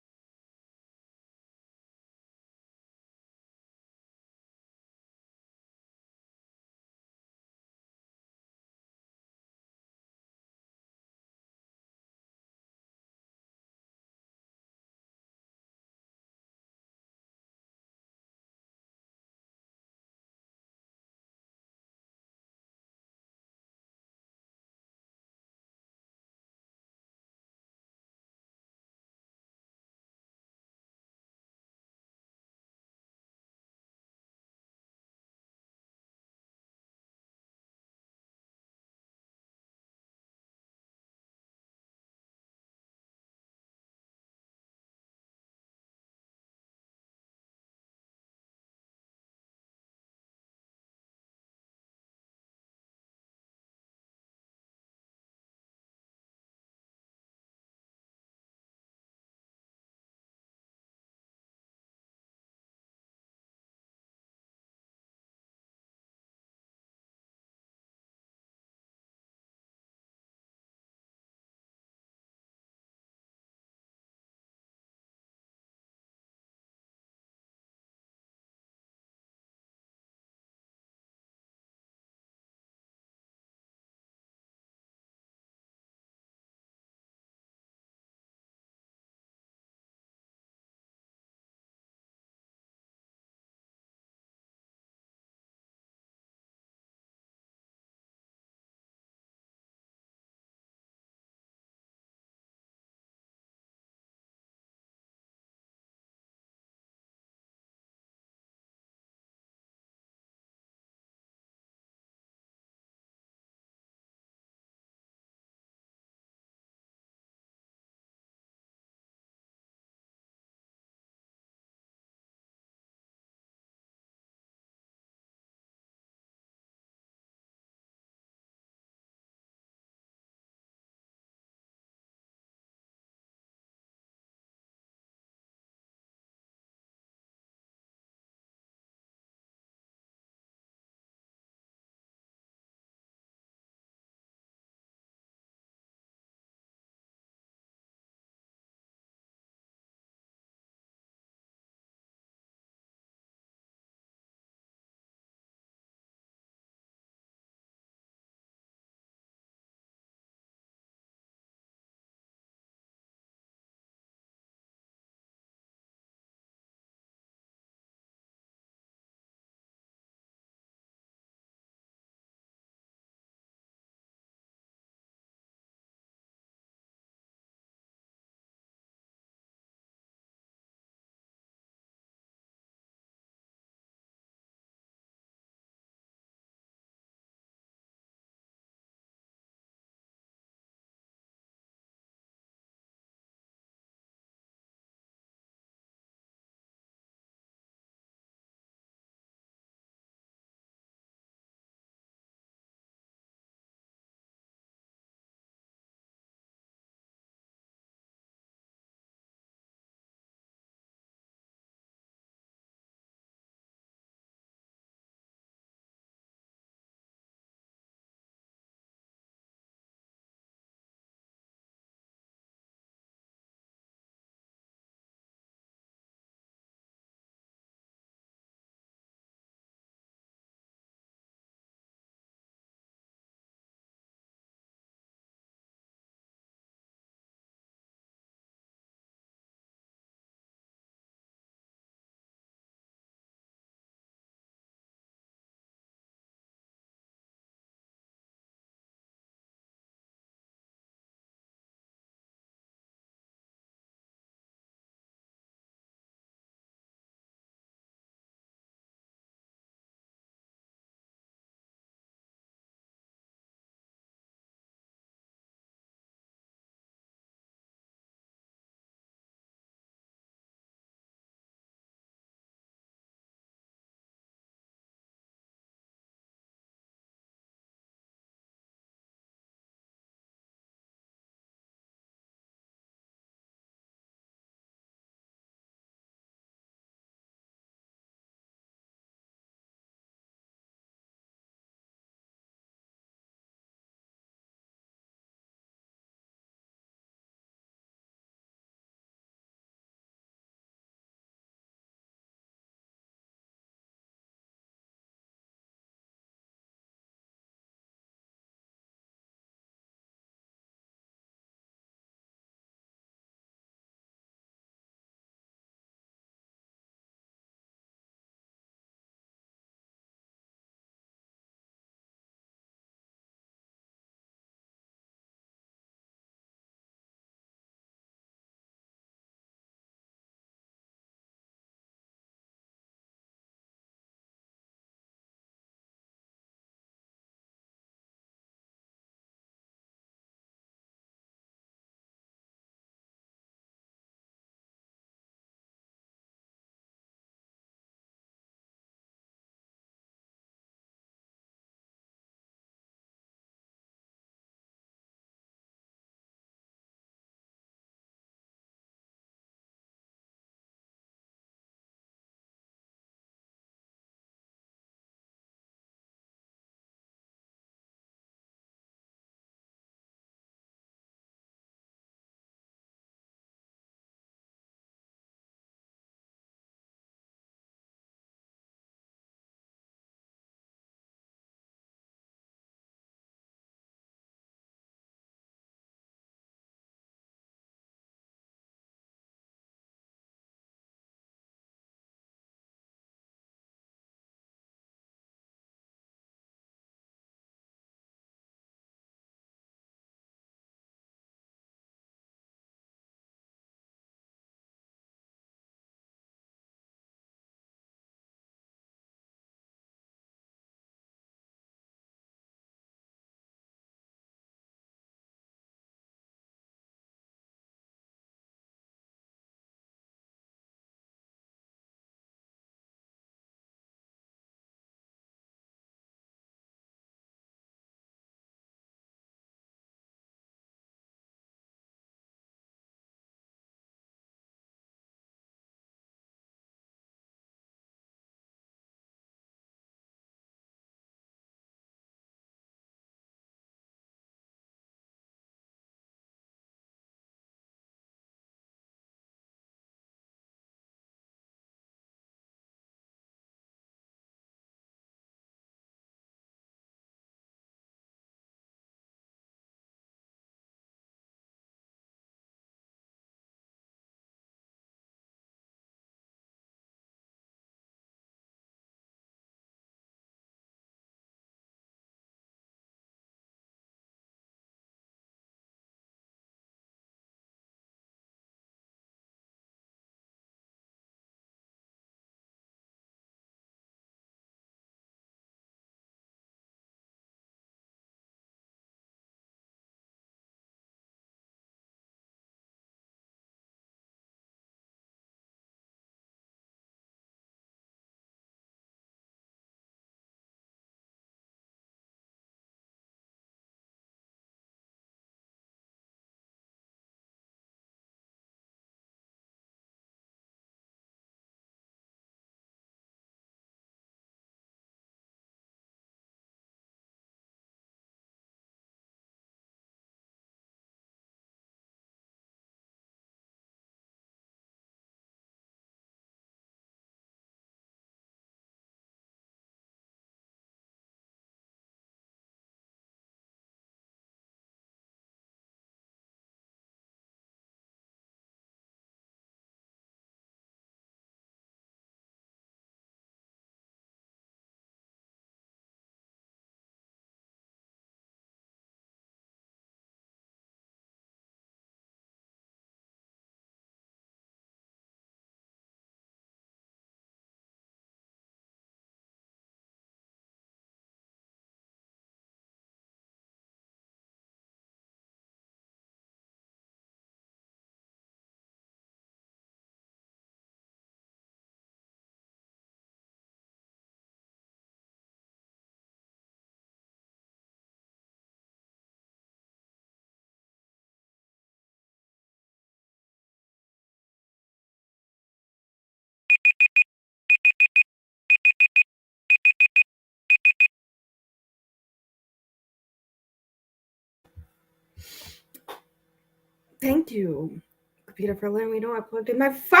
Thank you, computer, for letting me know I plugged in my phone.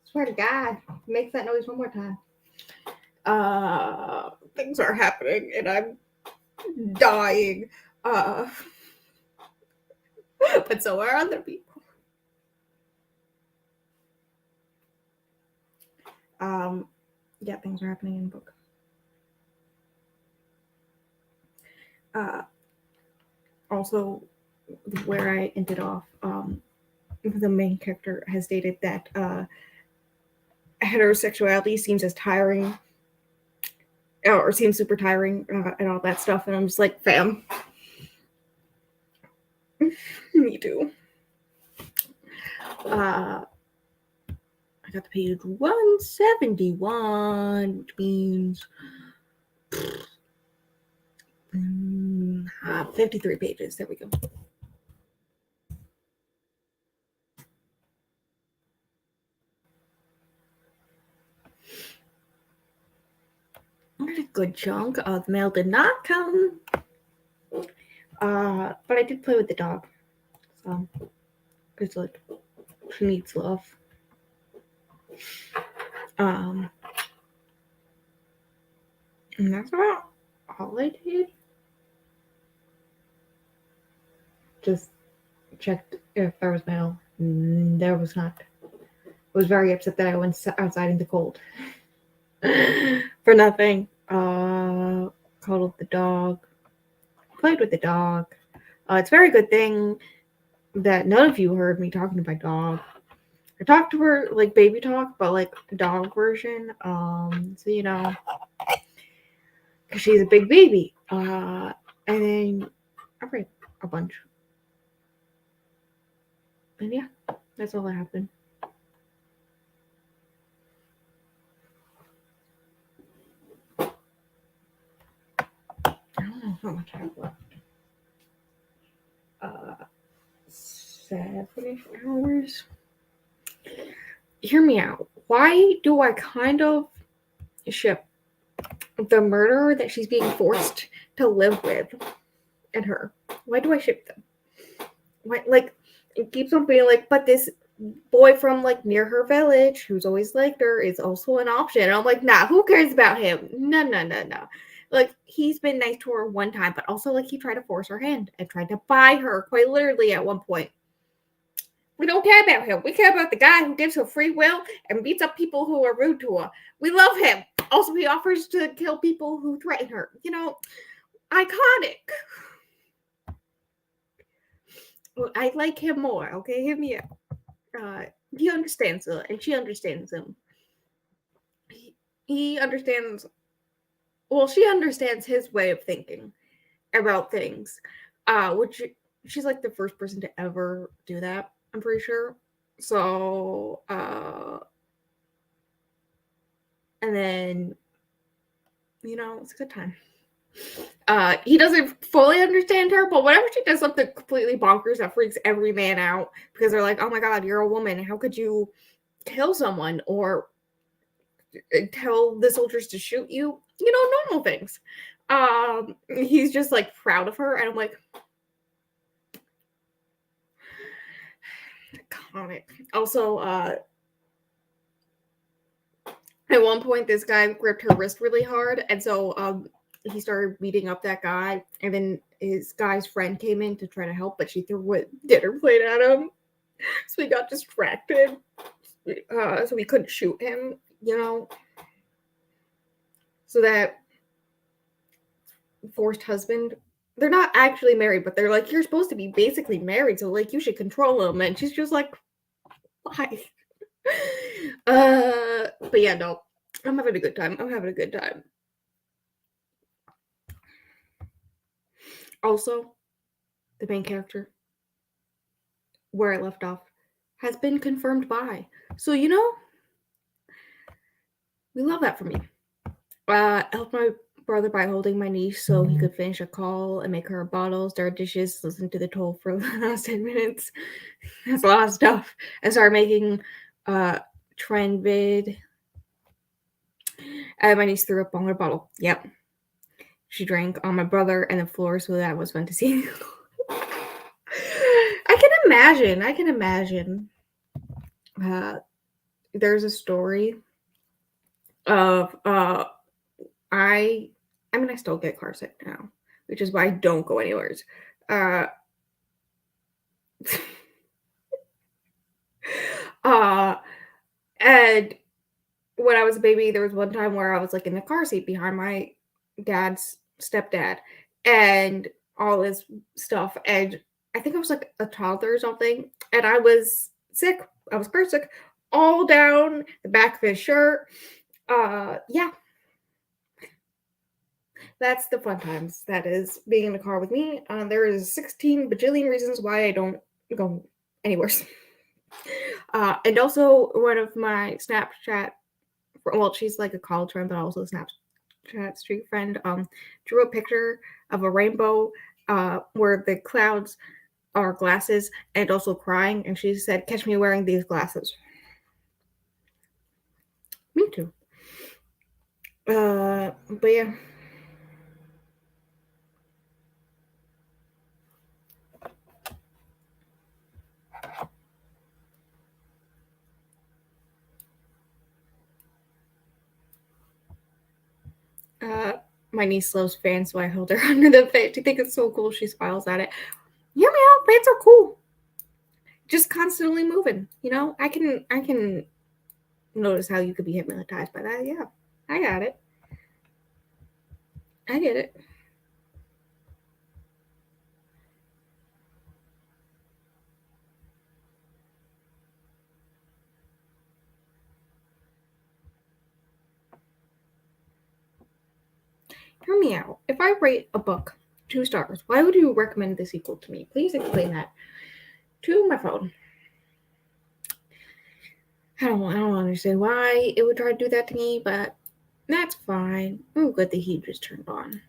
Swear to God, make that noise one more time. Things are happening and I'm dying. But so are other people. Yeah, things are happening in the book. Also, where I ended off, the main character has stated that heterosexuality seems as tiring, or seems super tiring, and all that stuff. And I'm just like, fam, me too. I got to page 171, which means 53 pages. There we go. A good chunk of the mail did not come. But I did play with the dog. So, it's like, she needs love. And that's about all I did. Just checked if there was mail. There was not. I was very upset that I went outside in the cold. For nothing. Cuddled the dog. Played with the dog. It's a very good thing that none of you heard me talking to my dog. I talked to her like baby talk, but like the dog version. So you know, because she's a big baby. And then I read a bunch. And yeah, that's all that happened. I don't know how much I have left. 7 hours. Hear me out. Why do I kind of ship the murderer that she's being forced to live with and her? Why do I ship them? Why, like, it keeps on being like, but this boy from like near her village who's always liked her is also an option. And I'm like, nah, who cares about him? No. Like, he's been nice to her one time, but also like he tried to force her hand and tried to buy her quite literally at one point. We don't care about him. We care about the guy who gives her free will and beats up people who are rude to her. We love him. Also, he offers to kill people who threaten her. You know, iconic. I like him more, okay? Hear me out. He understands her, and she understands him. He understands. Well, she understands his way of thinking about things, which she's like the first person to ever do that. I'm pretty sure. So, and then, you know, it's a good time. He doesn't fully understand her, but whenever she does something completely bonkers that freaks every man out because they're like, "Oh my god, you're a woman. How could you kill someone or tell the soldiers to shoot you?" You know, normal things. He's just like proud of her, and I'm like, iconic. Also, at one point, this guy gripped her wrist really hard, and so he started beating up that guy. And then his guy's friend came in to try to help, but she threw a dinner plate at him, so he got distracted. So we couldn't shoot him, you know. So that forced husband. They're not actually married, but they're like, you're supposed to be basically married, so like you should control him. And she's just like, why? But yeah, no, I'm having a good time. Also, the main character, where I left off, has been confirmed by. So, you know, we love that for me. I helped my brother by holding my niece so he could finish a call and make her bottles, start dishes, listen to the toll for the last 10 minutes. That's a lot of stuff. And start making trend vid. My niece threw up on her bottle. Yep. She drank on my brother and the floor, so that was fun to see. I can imagine. There's a story of I I mean I still get car sick now, which is why I don't go anywhere. Uh uh and when I was a baby, there was one time where I was like in the car seat behind my dad's stepdad and all this stuff. And I think I was like a toddler or something. And I was sick. I was car sick all down the back of his shirt. Yeah, that's the fun times. That is being in the car with me. There is 16 bajillion reasons why I don't go anywhere. And also one of my Snapchat, well, she's like a college friend, but also a Snapchat street friend, drew a picture of a rainbow where the clouds are glasses and also crying. And she said, "Catch me wearing these glasses." Me too. But yeah. Uh, my niece loves fans, so I hold her under the fan. She thinks it's so cool. She smiles at it. Hear me out. Fans are cool. Just constantly moving. You know, I can notice how you could be hypnotized by that. Yeah, I got it. I get it. Hear me out. If I rate a book 2 stars, why would you recommend the sequel to me? Please explain that to my phone. I don't understand why it would try to do that to me, but that's fine. Oh, good, the heat just turned on.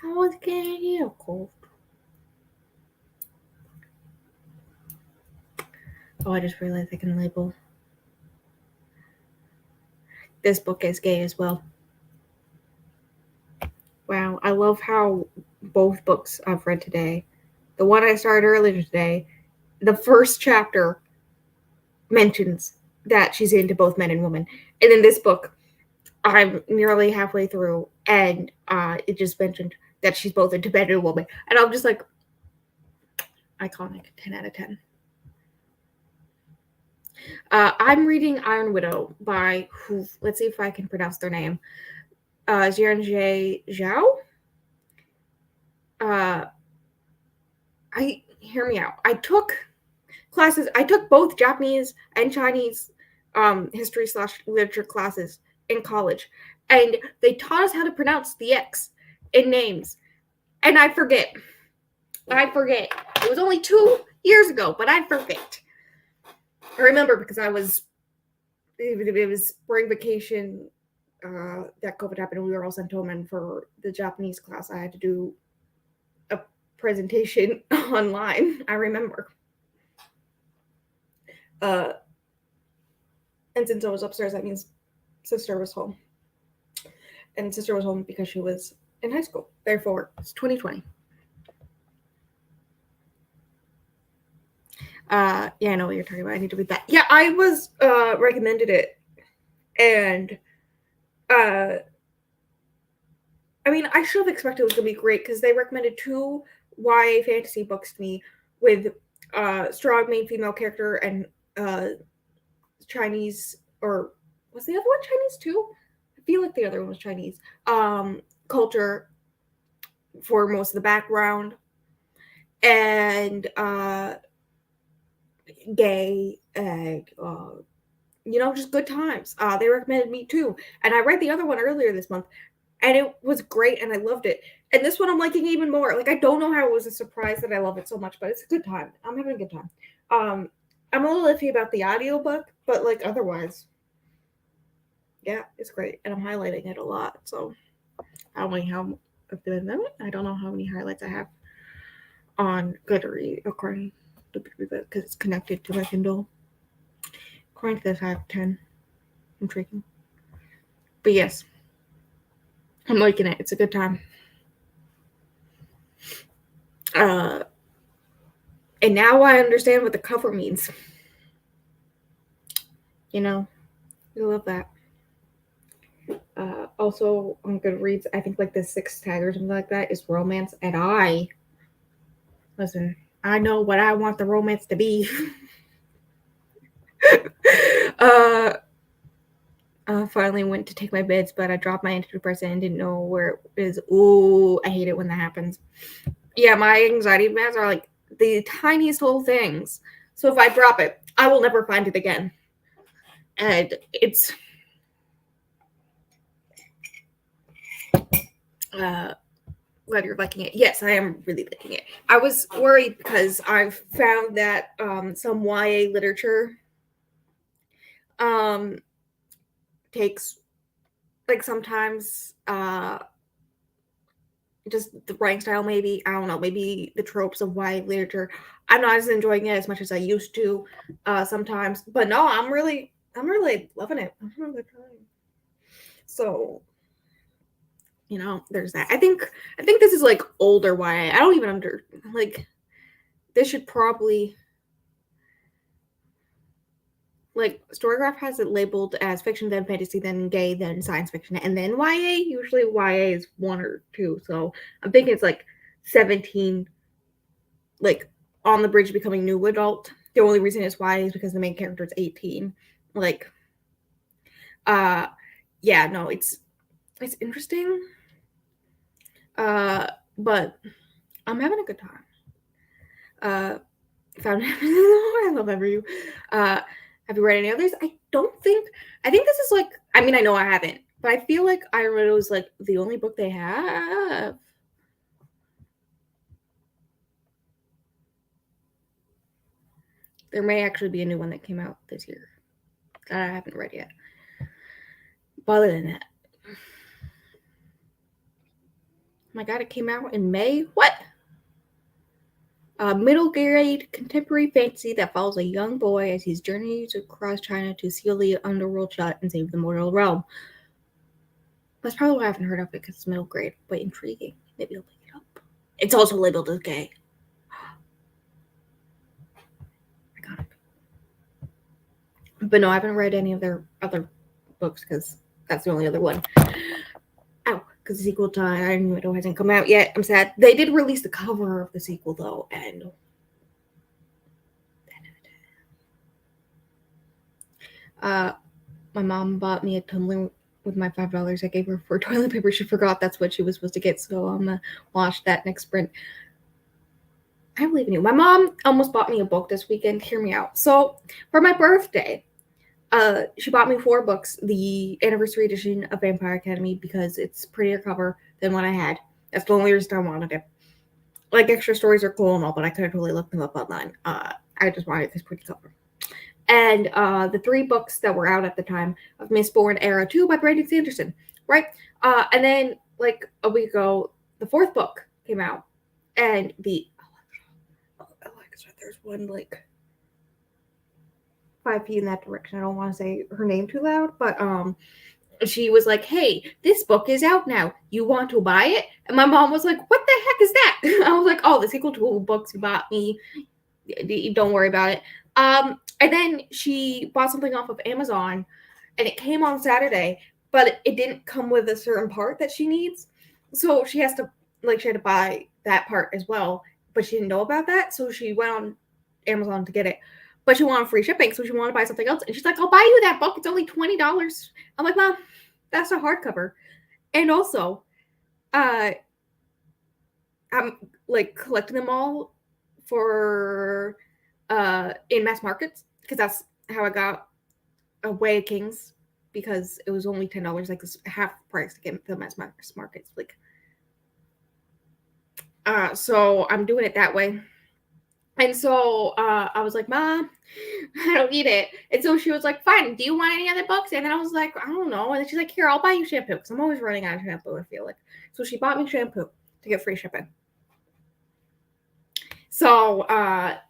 How was it getting you cold? Oh, I just realized I can label this book as gay as well. Wow, I love how both books I've read today, the one I started earlier today, the first chapter mentions that she's into both men and women. And in this book, I'm nearly halfway through, and it just mentioned that she's both into men and a woman. And I'm just like, iconic, 10 out of 10. I'm reading Iron Widow by, let's see if I can pronounce their name, Jianjie Zhao. Uh, Hear me out. I took both Japanese and Chinese history / literature classes in college, and they taught us how to pronounce the X in names, and I forget. I forget. It was only 2 years ago, but I forget. I remember because it was spring vacation that COVID happened, and we were all sent home, and for the Japanese class, I had to do a presentation online. I remember. Uh, and since I was upstairs, that means sister was home. And sister was home because she was in high school. Therefore, it's 2020. Yeah, I know what you're talking about. I need to read that. Yeah, I was recommended it, and I mean, I should have expected it was gonna be great because they recommended 2 YA fantasy books to me with strong main female character and Chinese, or was the other one Chinese too? I feel like the other one was Chinese. Culture for most of the background, and gay, and just good times. They recommended Me Too, and I read the other one earlier this month, and it was great, and I loved it. And this one I'm liking even more. Like, I don't know how it was a surprise that I love it so much, but it's a good time. I'm having a good time. I'm a little iffy about the audiobook, but like otherwise, yeah, it's great, and I'm highlighting it a lot. So I don't know I don't know how many highlights I have on Goodreads according to because it's connected to my Kindle. According to this, I have 10. I'm tricky. But yes, I'm liking it. It's a good time. And now I understand what the cover means. You know, I love that. Also on Goodreads, I think like the sixth tag or something like that is romance. And listen, I know what I want the romance to be. uh, finally went to take my bids, but I dropped my antidepressant and didn't know where it is. Ooh, I hate it when that happens. Yeah, my anxiety meds are like the tiniest little things. So if I drop it, I will never find it again. And it's glad you're liking it. Yes, I am really liking it. I was worried because I've found that some YA literature um takes like sometimes just the writing style, maybe I don't know, maybe the tropes of YA literature. I'm not as enjoying it as much as I used to sometimes. But no, I'm really loving it. I'm having a good time. So there's that. I think this is like older YA. I don't even like this should probably like Storygraph has it labeled as fiction, then fantasy, then gay, then science fiction, and then YA. Usually YA is one or two. So I'm thinking it's like 17, like on the bridge becoming new adult. The only reason it's YA is because the main character is 18. Like, yeah, no, it's interesting. But I'm having a good time. Found I love every. Have you read any others? I don't think. I think this is like. I mean, I know I haven't, but I feel like Iron Widow is like the only book they have. There may actually be a new one that came out this year that I haven't read yet. But other than that, oh my god, it came out in May. What? A middle grade contemporary fantasy that follows a young boy as he journeys across China to seal the underworld shut and save the mortal realm. That's probably why I haven't heard of it, because it's middle grade, but intriguing. Maybe I'll pick it up. It's also labeled as gay. I got it. But no, I haven't read any of their other books because that's the only other one. Ow, because the sequel to Iron Widow hasn't come out yet. I'm sad. They did release the cover of the sequel though, and my mom bought me a tumbler with my $5 I gave her for toilet paper. She forgot that's what she was supposed to get, so I'm gonna watch that next sprint. I believe in you. My mom almost bought me a book this weekend. Hear me out. So for my birthday, she bought me 4 books, the anniversary edition of Vampire Academy, because it's prettier cover than what I had. That's the only reason I wanted it. Like, extra stories are cool and all, but I could have totally looked them up online. I just wanted this pretty cover. And the 3 books that were out at the time of Mistborn Era 2 by Brandon Sanderson, right? And then, like, a week ago, the 4th book came out. And there's one, like, 5 feet in that direction. I don't want to say her name too loud, but she was like, "Hey, this book is out now. You want to buy it?" And my mom was like, "What the heck is that?" I was like, "Oh, the sequel to books you bought me. Don't worry about it." And then she bought something off of Amazon, and it came on Saturday, but it didn't come with a certain part that she needs, so she had to buy that part as well. But she didn't know about that, so she went on Amazon to get it. But she wanted free shipping, so she wanted to buy something else. And she's like, "I'll buy you that book. It's only $20." I'm like, "Mom, that's a hardcover." And also, I'm like collecting them all for in mass markets, because that's how I got a Way of Kings, because it was only $10, like half price to get the mass markets. Like, so I'm doing it that way. And so I was like, "Mom, I don't need it." And so she was like, "Fine, do you want any other books?" And then I was like, "I don't know." And then she's like, "Here, I'll buy you shampoo," because I'm always running out of shampoo, I feel like. So she bought me shampoo to get free shipping. So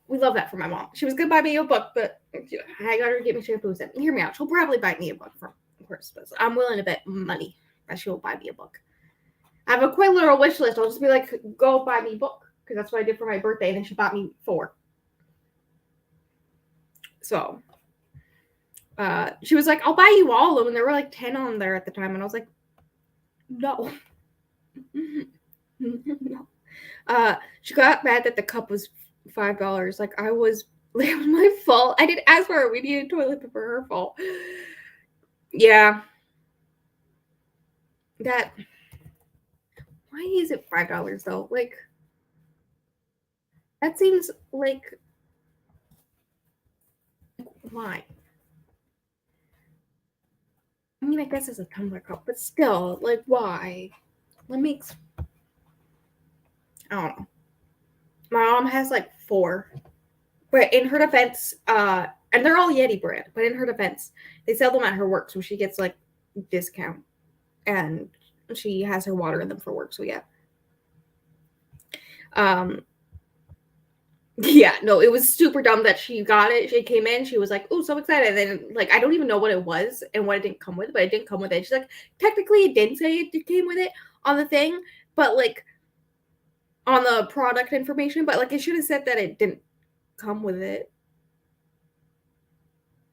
we love that for my mom. She was going to buy me a book, but I got her to get me shampoo. And hear me out. She'll probably buy me a book for Christmas. I'm willing to bet money that she'll buy me a book. I have a quite literal wish list. I'll just be like, "Go buy me a book," because that's what I did for my birthday. And then she bought me 4. So she was like, I'll buy you all of them. And there were like 10 on there at the time. And I was like, no. No. She got mad that the cup was $5. Like, it was my fault. I didn't ask for it. We needed toilet paper. Her fault. Yeah. That. Why is it $5 though? Like, that seems like. Why? I mean, I guess it's a tumbler cup, but still, like, why? What makes. I don't know. My mom has like 4. But in her defense, and they're all Yeti brand, but in her defense, they sell them at her work, so she gets like discount. And she has her water in them for work, so yeah. Yeah, no, it was super dumb that she got it. She came in, she was like, "Oh, so excited!" And then, like, I don't even know what it was and what it didn't come with, but it didn't come with it. She's like, technically, it didn't say it came with it on the thing, but like on the product information, but like it should have said that it didn't come with it.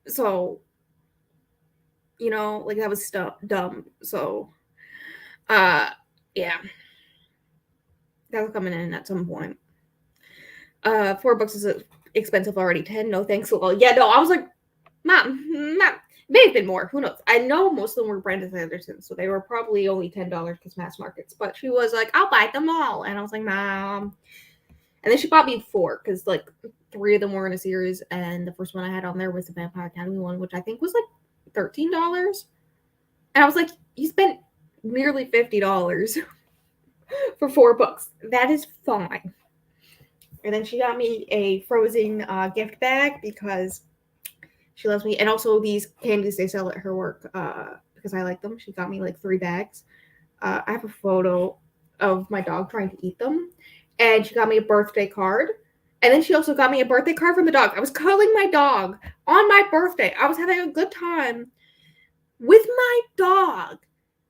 So, like that was dumb. So, uh, yeah, that was coming in at some point. $4 is expensive already. 10, no thanks. Well, yeah, no, I was like, Mom, may have been more. Who knows? I know most of them were Brandon Sanderson, so they were probably only $10 because mass markets. But she was like, I'll buy them all, and I was like, Mom. And then she bought me 4 because like 3 of them were in a series, and the first one I had on there was the Vampire Academy one, which I think was like $13. And I was like, you spent nearly $50 for 4 books. That is fine. And then she got me a Frozen gift bag because she loves me. And also these candies they sell at her work because I like them. She got me like 3 bags. I have a photo of my dog trying to eat them. And she got me a birthday card. And then she also got me a birthday card from the dog. I was cuddling my dog on my birthday. I was having a good time with my dog,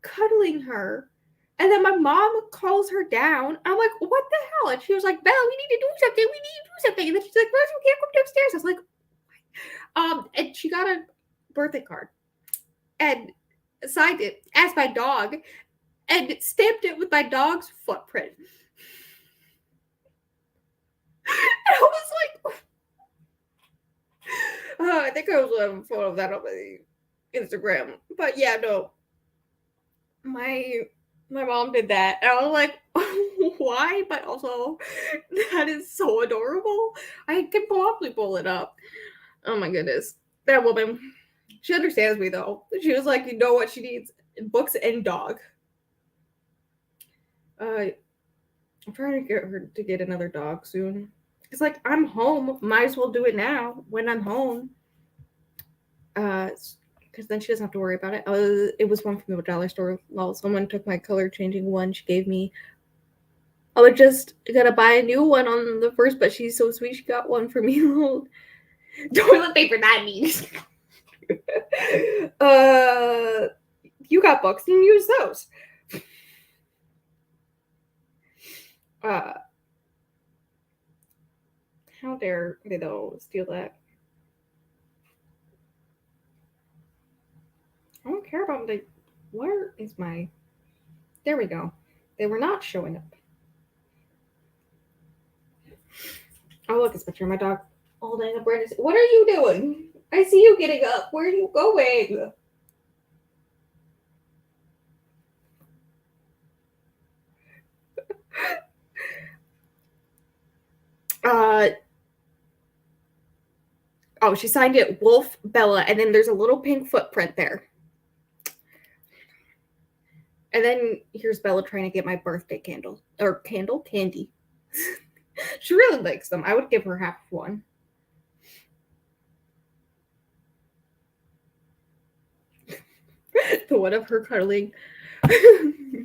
cuddling her. And then my mom calls her down. I'm like, what the hell? And she was like, Bella, we need to do something. We need to do something. And then she's like, Rose, we can't come downstairs. I was like, and she got a birthday card and signed it as my dog and stamped it with my dog's footprint. And I was like, I think I was having a photo of that on my Instagram. But yeah, no. My mom did that. And I was like, why? But also, that is so adorable. I can probably pull it up. Oh my goodness. That woman, she understands me though. She was like, you know what she needs? Books and dog. I'm trying to get her to get another dog soon. It's like, I'm home. Might as well do it now when I'm home. Because then she doesn't have to worry about it. It was one from the dollar store. Well, someone took my color changing one. She gave me. I was just gonna buy a new one on the first, but she's so sweet. She got one for me. Toilet paper, that means. You got books, you can use those. How dare they though steal that? I don't care about the. Where is my? There we go. They were not showing up. Oh look, it's a picture of my dog holding a Brandon. What are you doing? I see you getting up. Where are you going? Oh, she signed it Wolf Bella, and then there's a little pink footprint there. And then here's Bella trying to get my birthday candy. She really likes them. I would give her half one. The one of her cuddling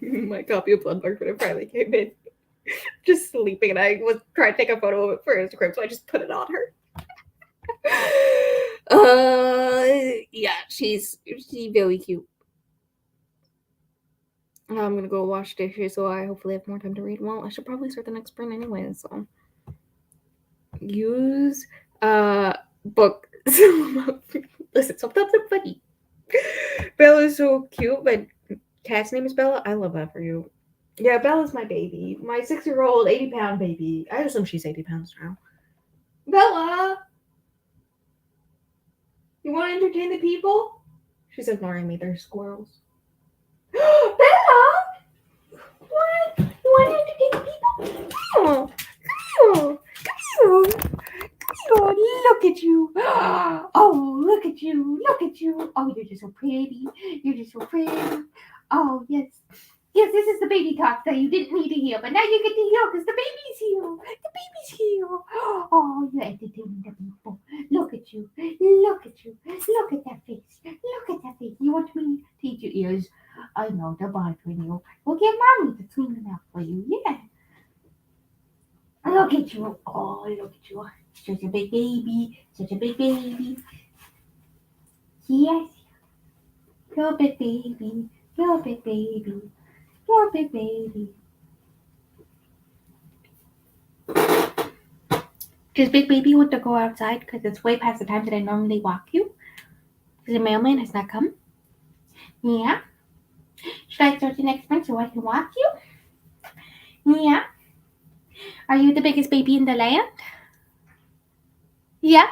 my copy of Bloodmark when it finally came in. Just sleeping, and I was trying to take a photo of it for Instagram, so I just put it on her. Yeah, she's very cute. I'm gonna go wash dishes, so I hopefully have more time to read. Well, I should probably start the next sprint anyway, so use book Listen, sometimes I'm funny. Bella's so cute, but cat's name is Bella. I love that for you. Yeah, Bella's my baby. My 6-year-old, 80-pound baby. I assume she's 80 pounds now. Bella! You want to entertain the people? She's ignoring me. They're squirrels. Bella! What? You want to entertain the people? Oh, oh, oh. Oh, look at you. Oh, look at you. Look at you. Oh, you're just so pretty. You're just so pretty. Oh, yes. Yes, this is the baby talk that you didn't need to hear, but now you get to hear because the baby's here. The baby's here. Oh, you're entertaining the people. Look at you. Look at you. Look at that face. Look at that face. You want me to eat your ears? I know they're bothering you. Well, get mommy to clean them out for you. Yeah. Look at you. Oh, look at you. Such a big baby. Such a big baby. Yes. You're a big baby. You're a big baby. You're a big baby. Does big baby want to go outside? Because it's way past the time that I normally walk you. Because the mailman has not come. Yeah. Should I start the next one so I can walk you? Yeah. Are you the biggest baby in the land? Yeah.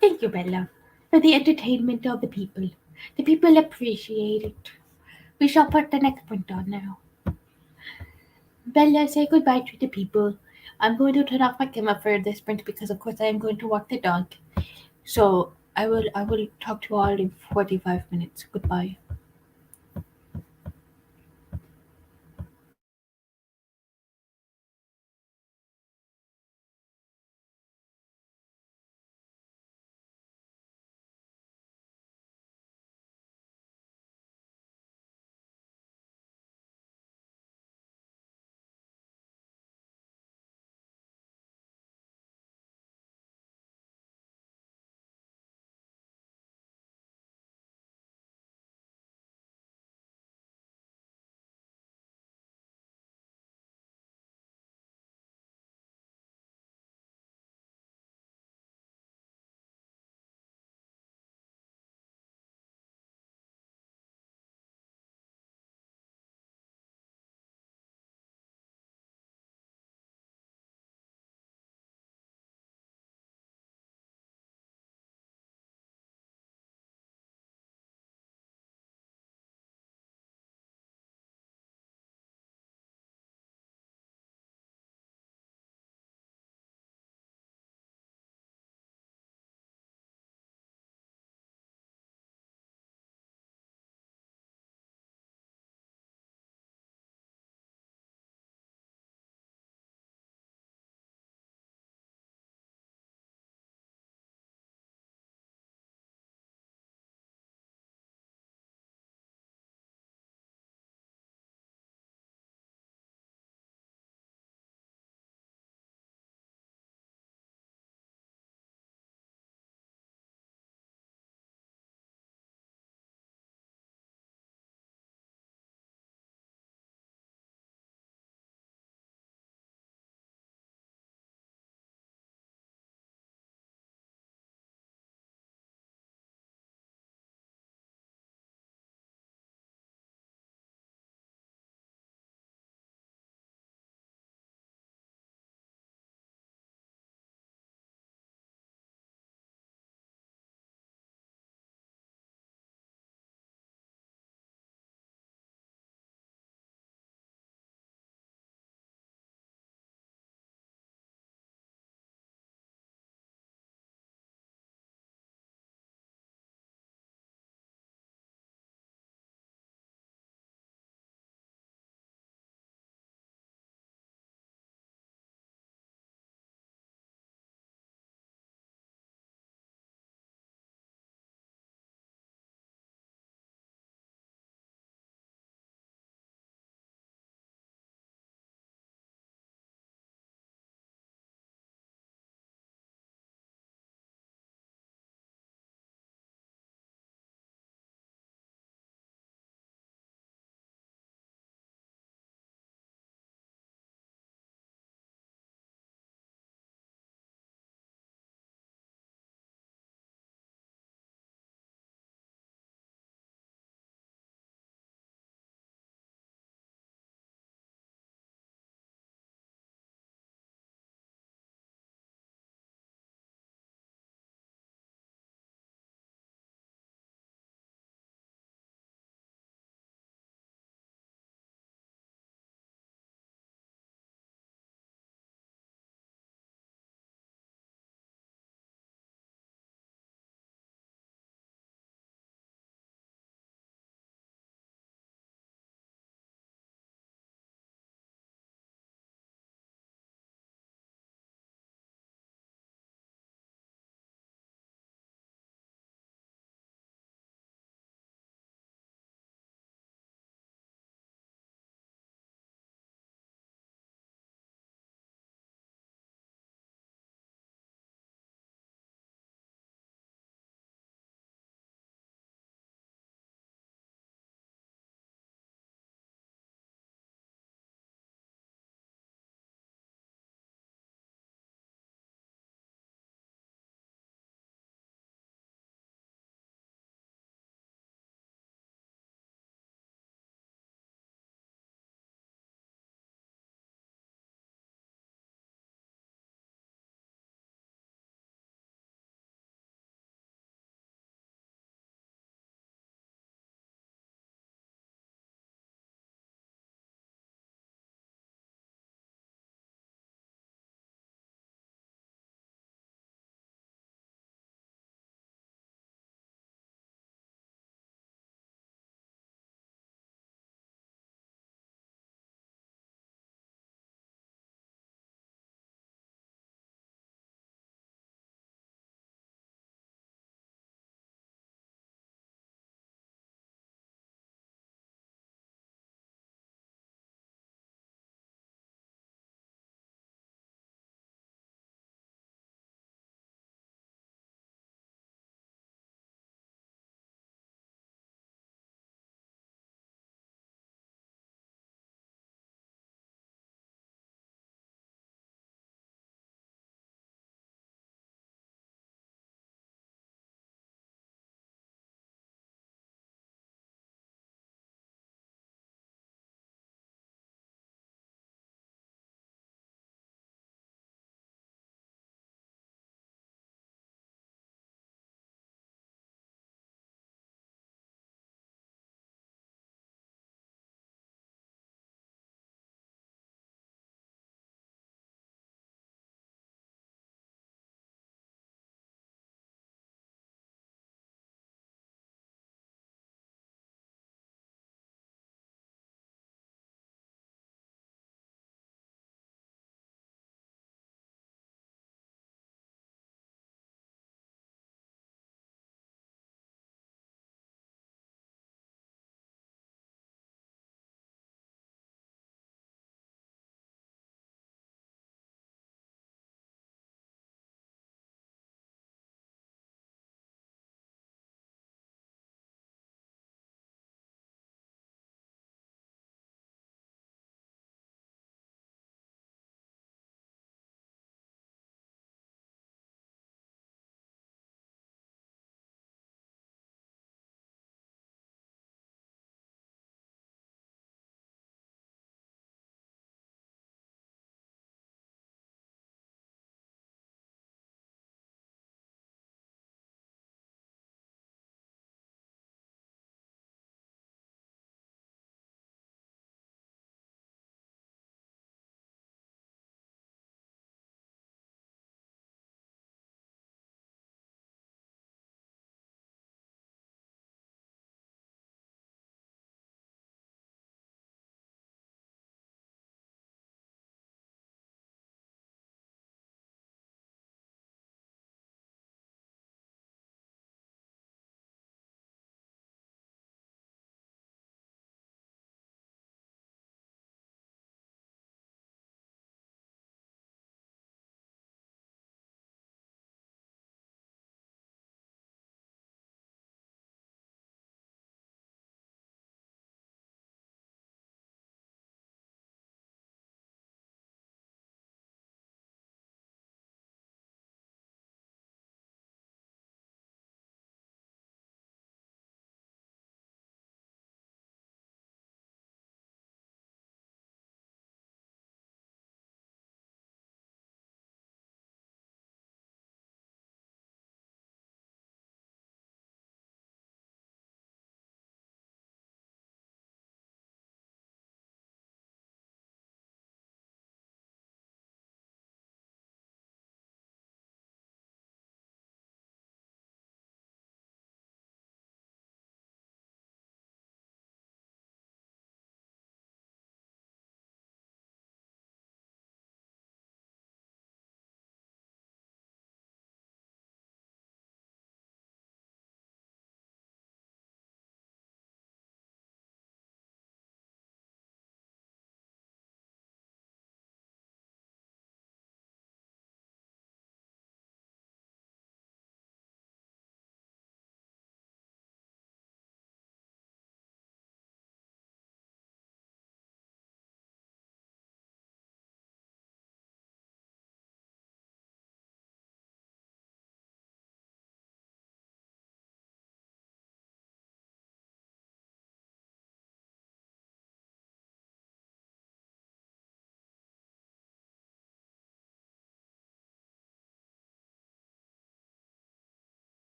Thank you, Bella, for the entertainment of the people. The people appreciate it. We shall put the next one on now. Bella, say goodbye to the people. I'm going to turn off my camera for this sprint because, of course, I am going to walk the dog. So I will talk to you all in 45 minutes. Goodbye.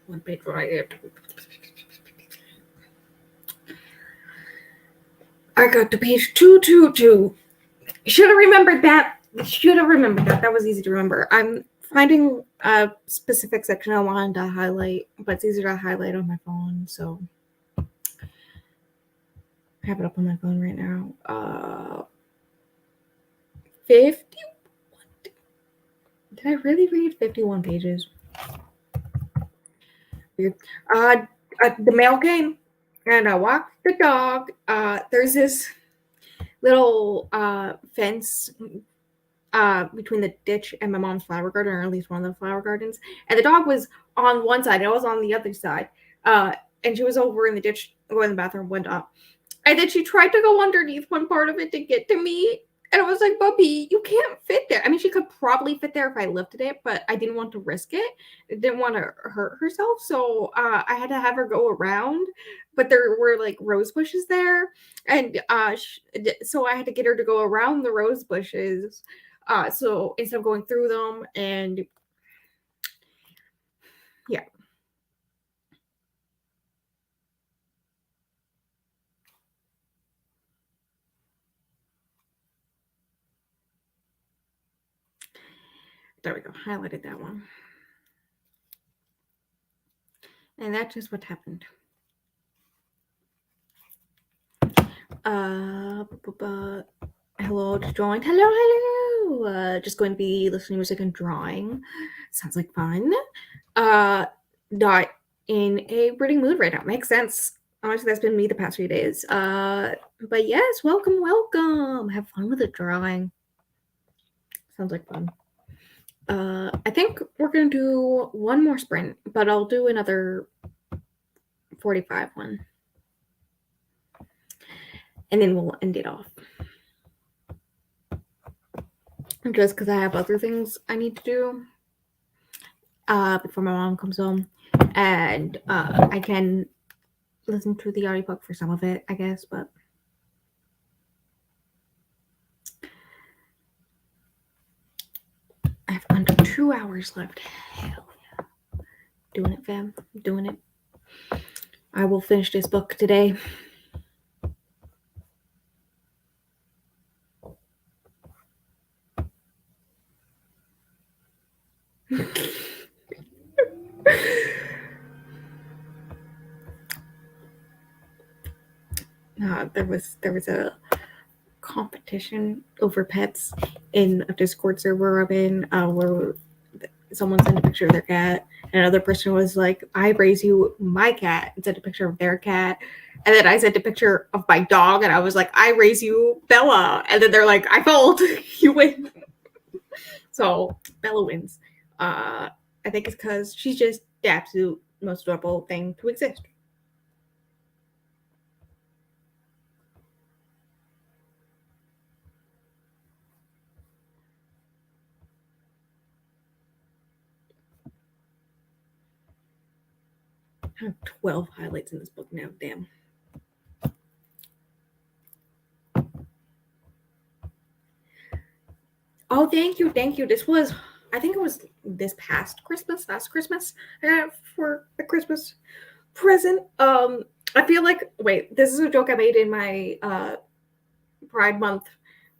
One page right. I got to page 222. Should have remembered that. That was easy to remember. I'm finding a specific section I wanted to highlight, but it's easier to highlight on my phone, so I have it up on my phone right now. 51. Did I really read 51 pages? Weird. The mail came, and I walked the dog. There's this little fence between the ditch and my mom's flower garden, or at least one of the flower gardens. And the dog was on one side, and I was on the other side. And she was over in the ditch, going in the bathroom, went up. And then she tried to go underneath one part of it to get to me. And I was like, Bubby, you can't fit there. I mean, she could probably fit there if I lifted it, but I didn't want to risk it. I didn't want to hurt herself. So I had to have her go around. But there were like rose bushes there. And so I had to get her to go around the rose bushes. So instead of going through them, and yeah. There we go. Highlighted that one. And that's just what happened. Hello to join. Hello. Just going to be listening to music and drawing. Sounds like fun. Not in a brooding mood right now. Makes sense. Honestly, that's been me the past few days. But yes, welcome. Have fun with the drawing. Sounds like fun. I think we're gonna do one more sprint, but I'll do another 45 one. And then we'll end it off. Just because I have other things I need to do before my mom comes home. And I can listen to the audiobook for some of it, I guess, but I have under 2 hours left. Hell yeah. Doing it, fam. Doing it. I will finish this book today. There was a competition over pets in a Discord server I'm in, where someone sent a picture of their cat, and another person was like, "I raise you my cat," and sent a picture of their cat, and then I sent a picture of my dog, and I was like, "I raise you Bella," and then they're like, "I failed, you win." So Bella wins. I think it's because she's just the absolute most adorable thing to exist. I have 12 highlights in this book now. Damn. Oh, thank you. This was, I think it was this past Christmas, last Christmas, I got it for a Christmas present. I feel like, wait, this is a joke I made in my Pride Month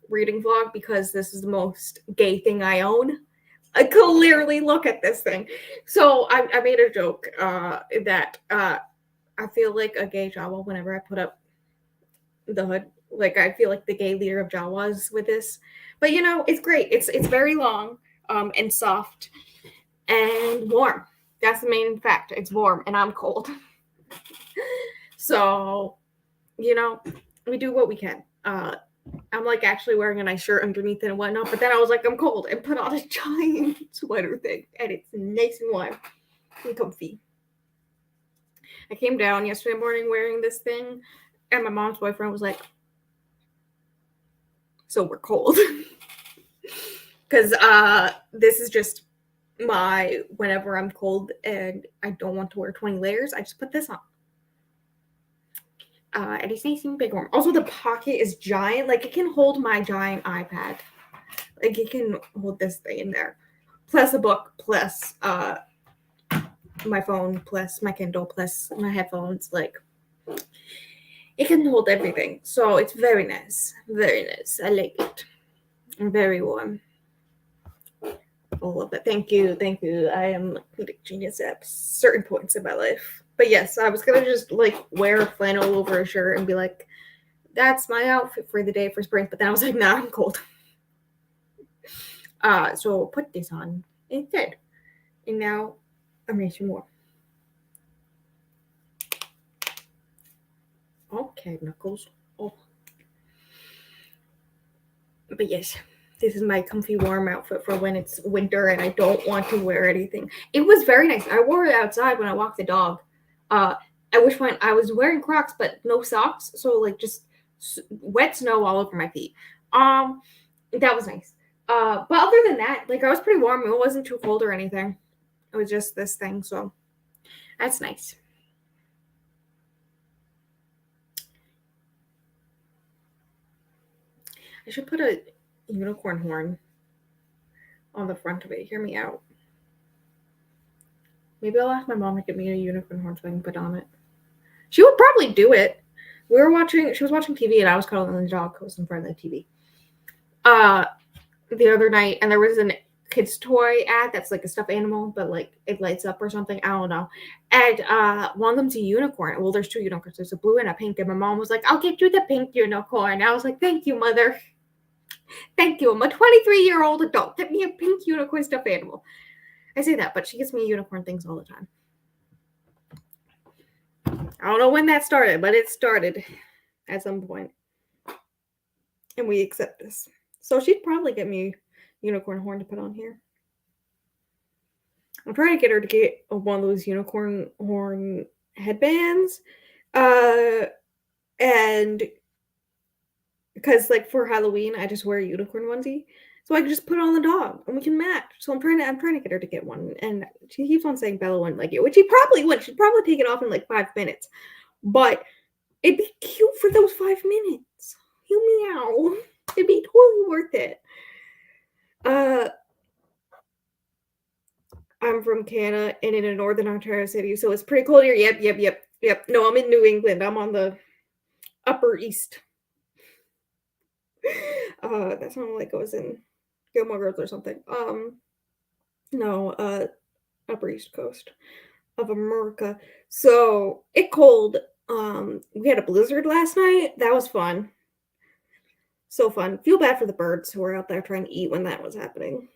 reading vlog, because this is the most gay thing I own. I clearly look at this thing. So I made a joke that I feel like a gay Jawa whenever I put up the hood. Like, I feel like the gay leader of Jawas with this. But you know, it's great. It's very long and soft and warm. That's the main fact. It's warm and I'm cold. So, you know, we do what we can. I'm like actually wearing a nice shirt underneath and whatnot, but then I was like, I'm cold, and put on a giant sweater thing, and it's nice and warm and comfy. I came down yesterday morning wearing this thing, and my mom's boyfriend was like, "So we're cold," because this is just my whenever I'm cold and I don't want to wear 20 layers, I just put this on. And it's nice and big warm. Also, the pocket is giant. Like, it can hold my giant iPad. Like, it can hold this thing in there. plus a book, plus my phone, plus my Kindle, plus my headphones. Like, it can hold everything. So it's very nice. Very nice. I like it. Very warm. I love it. Thank you. Thank you. I am like genius at certain points in my life. But yes, I was gonna just like wear a flannel over a shirt and be like, that's my outfit for the day for spring. But then I was like, nah, I'm cold. So I'll put this on instead. And now I'm making more. Okay, Knuckles. Oh. But yes, this is my comfy warm outfit for when it's winter and I don't want to wear anything. It was very nice. I wore it outside when I walked the dog. At which point I was wearing Crocs but no socks, so like just wet snow all over my feet. That was nice. But other than that, like I was pretty warm. It wasn't too cold or anything. It was just this thing, so that's nice. I should put a unicorn horn on the front of it. Hear me out. Maybe I'll ask my mom to get me a unicorn horn so I can put on it. She would probably do it. She was watching TV and I was cuddling the dog who was in front of the TV. The other night, and there was a kid's toy ad that's like a stuffed animal, but like it lights up or something. I don't know. And one of them's a unicorn. Well, there's two unicorns. There's a blue and a pink. And my mom was like, I'll get you the pink unicorn. I was like, thank you, mother. Thank you. I'm a 23-year-old adult. Get me a pink unicorn stuffed animal. I say that, but she gets me unicorn things all the time. I don't know when that started, but it started at some point. And we accept this. So she'd probably get me unicorn horn to put on here. I'm trying to get her to get one of those unicorn horn headbands. And because like for Halloween, I just wear a unicorn onesie. So I can just put it on the dog and we can match. So I'm trying to get her to get one. And she keeps on saying Bella wouldn't like it, which she probably would. She'd probably take it off in like 5 minutes. But it'd be cute for those 5 minutes. Meow. It'd be totally worth it. I'm from Canada and in a northern Ontario city, so it's pretty cold here. Yep. No, I'm in New England. I'm on the upper east. That sounded like it was in Gilmore Girls or something. No, upper east coast of America. So it cold. We had a blizzard last night. That was fun. So fun. Feel bad for the birds who were out there trying to eat when that was happening.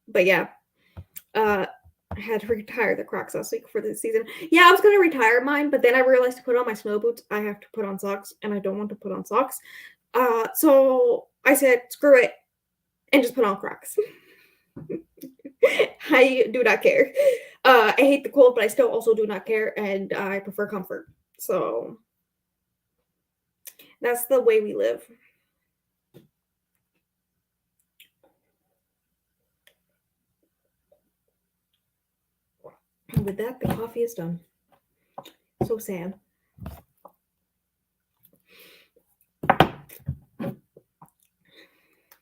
But yeah, I had to retire the Crocs last week for the season. Yeah, I was going to retire mine, but then I realized to put on my snow boots, I have to put on socks, and I don't want to put on socks. So I said, screw it, and just put on Crocs. I do not care. I hate the cold, but I still also do not care, and I prefer comfort. So that's the way we live. And with that, the coffee is done. So sad.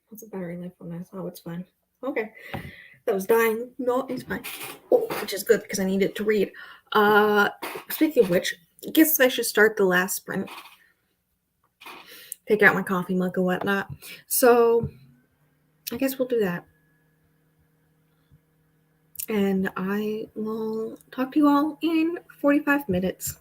What's the battery life on this? Oh, it's fine. Okay. That was dying. No, it's fine. Oh, which is good because I need it to read. Speaking of which, I guess I should start the last sprint. Take out my coffee mug and whatnot. So I guess we'll do that. And I will talk to you all in 45 minutes.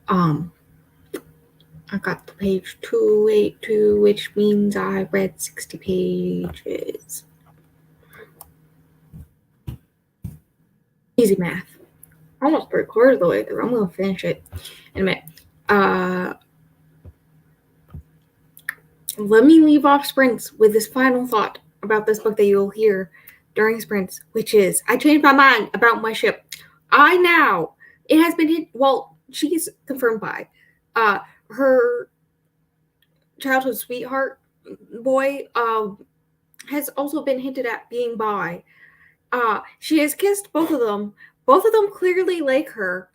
I got the page 282, which means I read 60 pages. Easy math. Almost 3/4 of the way through. I'm gonna finish it in a minute. Let me leave off sprints with this final thought about this book that you'll hear during sprints, which is I changed my mind about my ship. It has been hit. Well, she's confirmed by her childhood sweetheart boy has also been hinted at being bi. She has kissed both of them. Both of them clearly like her.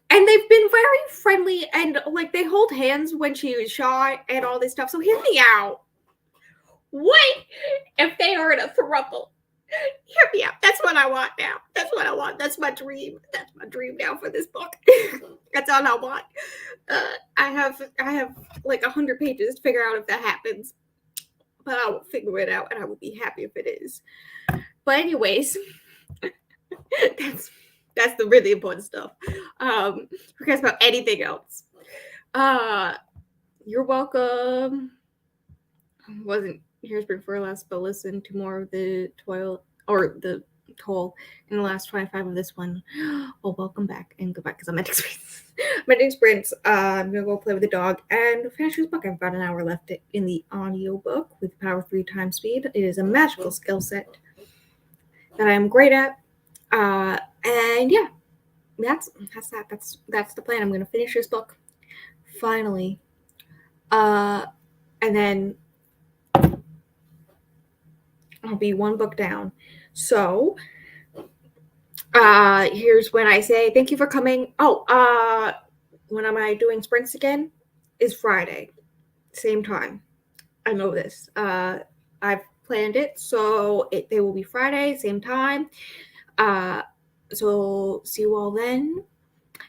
And they've been very friendly and like they hold hands when she was shy and all this stuff. So hear me out. What if they are in a throuple? Hear me out. That's what I want now. That's what I want. That's my dream. That's my dream now for this book. That's all I want. I have like 100 pages to figure out if that happens, but I will figure it out, and I will be happy if it is. But anyways, that's the really important stuff. Who cares about anything else? You're welcome. Wasn't Here's Spring for last, but listen to more of the toil or the toll in the last 25 of this one. Well, welcome back and goodbye because I'm ending sprints. I'm ending sprints. I'm gonna go play with the dog and finish this book. I've got an hour left in the audiobook with Power 3 times speed. It is a magical skill set that I'm great at. And yeah, that's that. That's the plan. I'm gonna finish this book finally. And then I'll be one book down. So here's when I say thank you for coming. When am I doing sprints again? Is Friday. Same time. I know this. I've planned it, so they will be Friday, same time. So see you all then.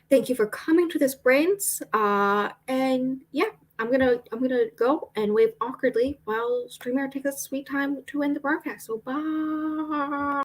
Thank you for coming to the sprints. And yeah, I'm gonna go and wave awkwardly while StreamYard takes a sweet time to end the broadcast. So bye.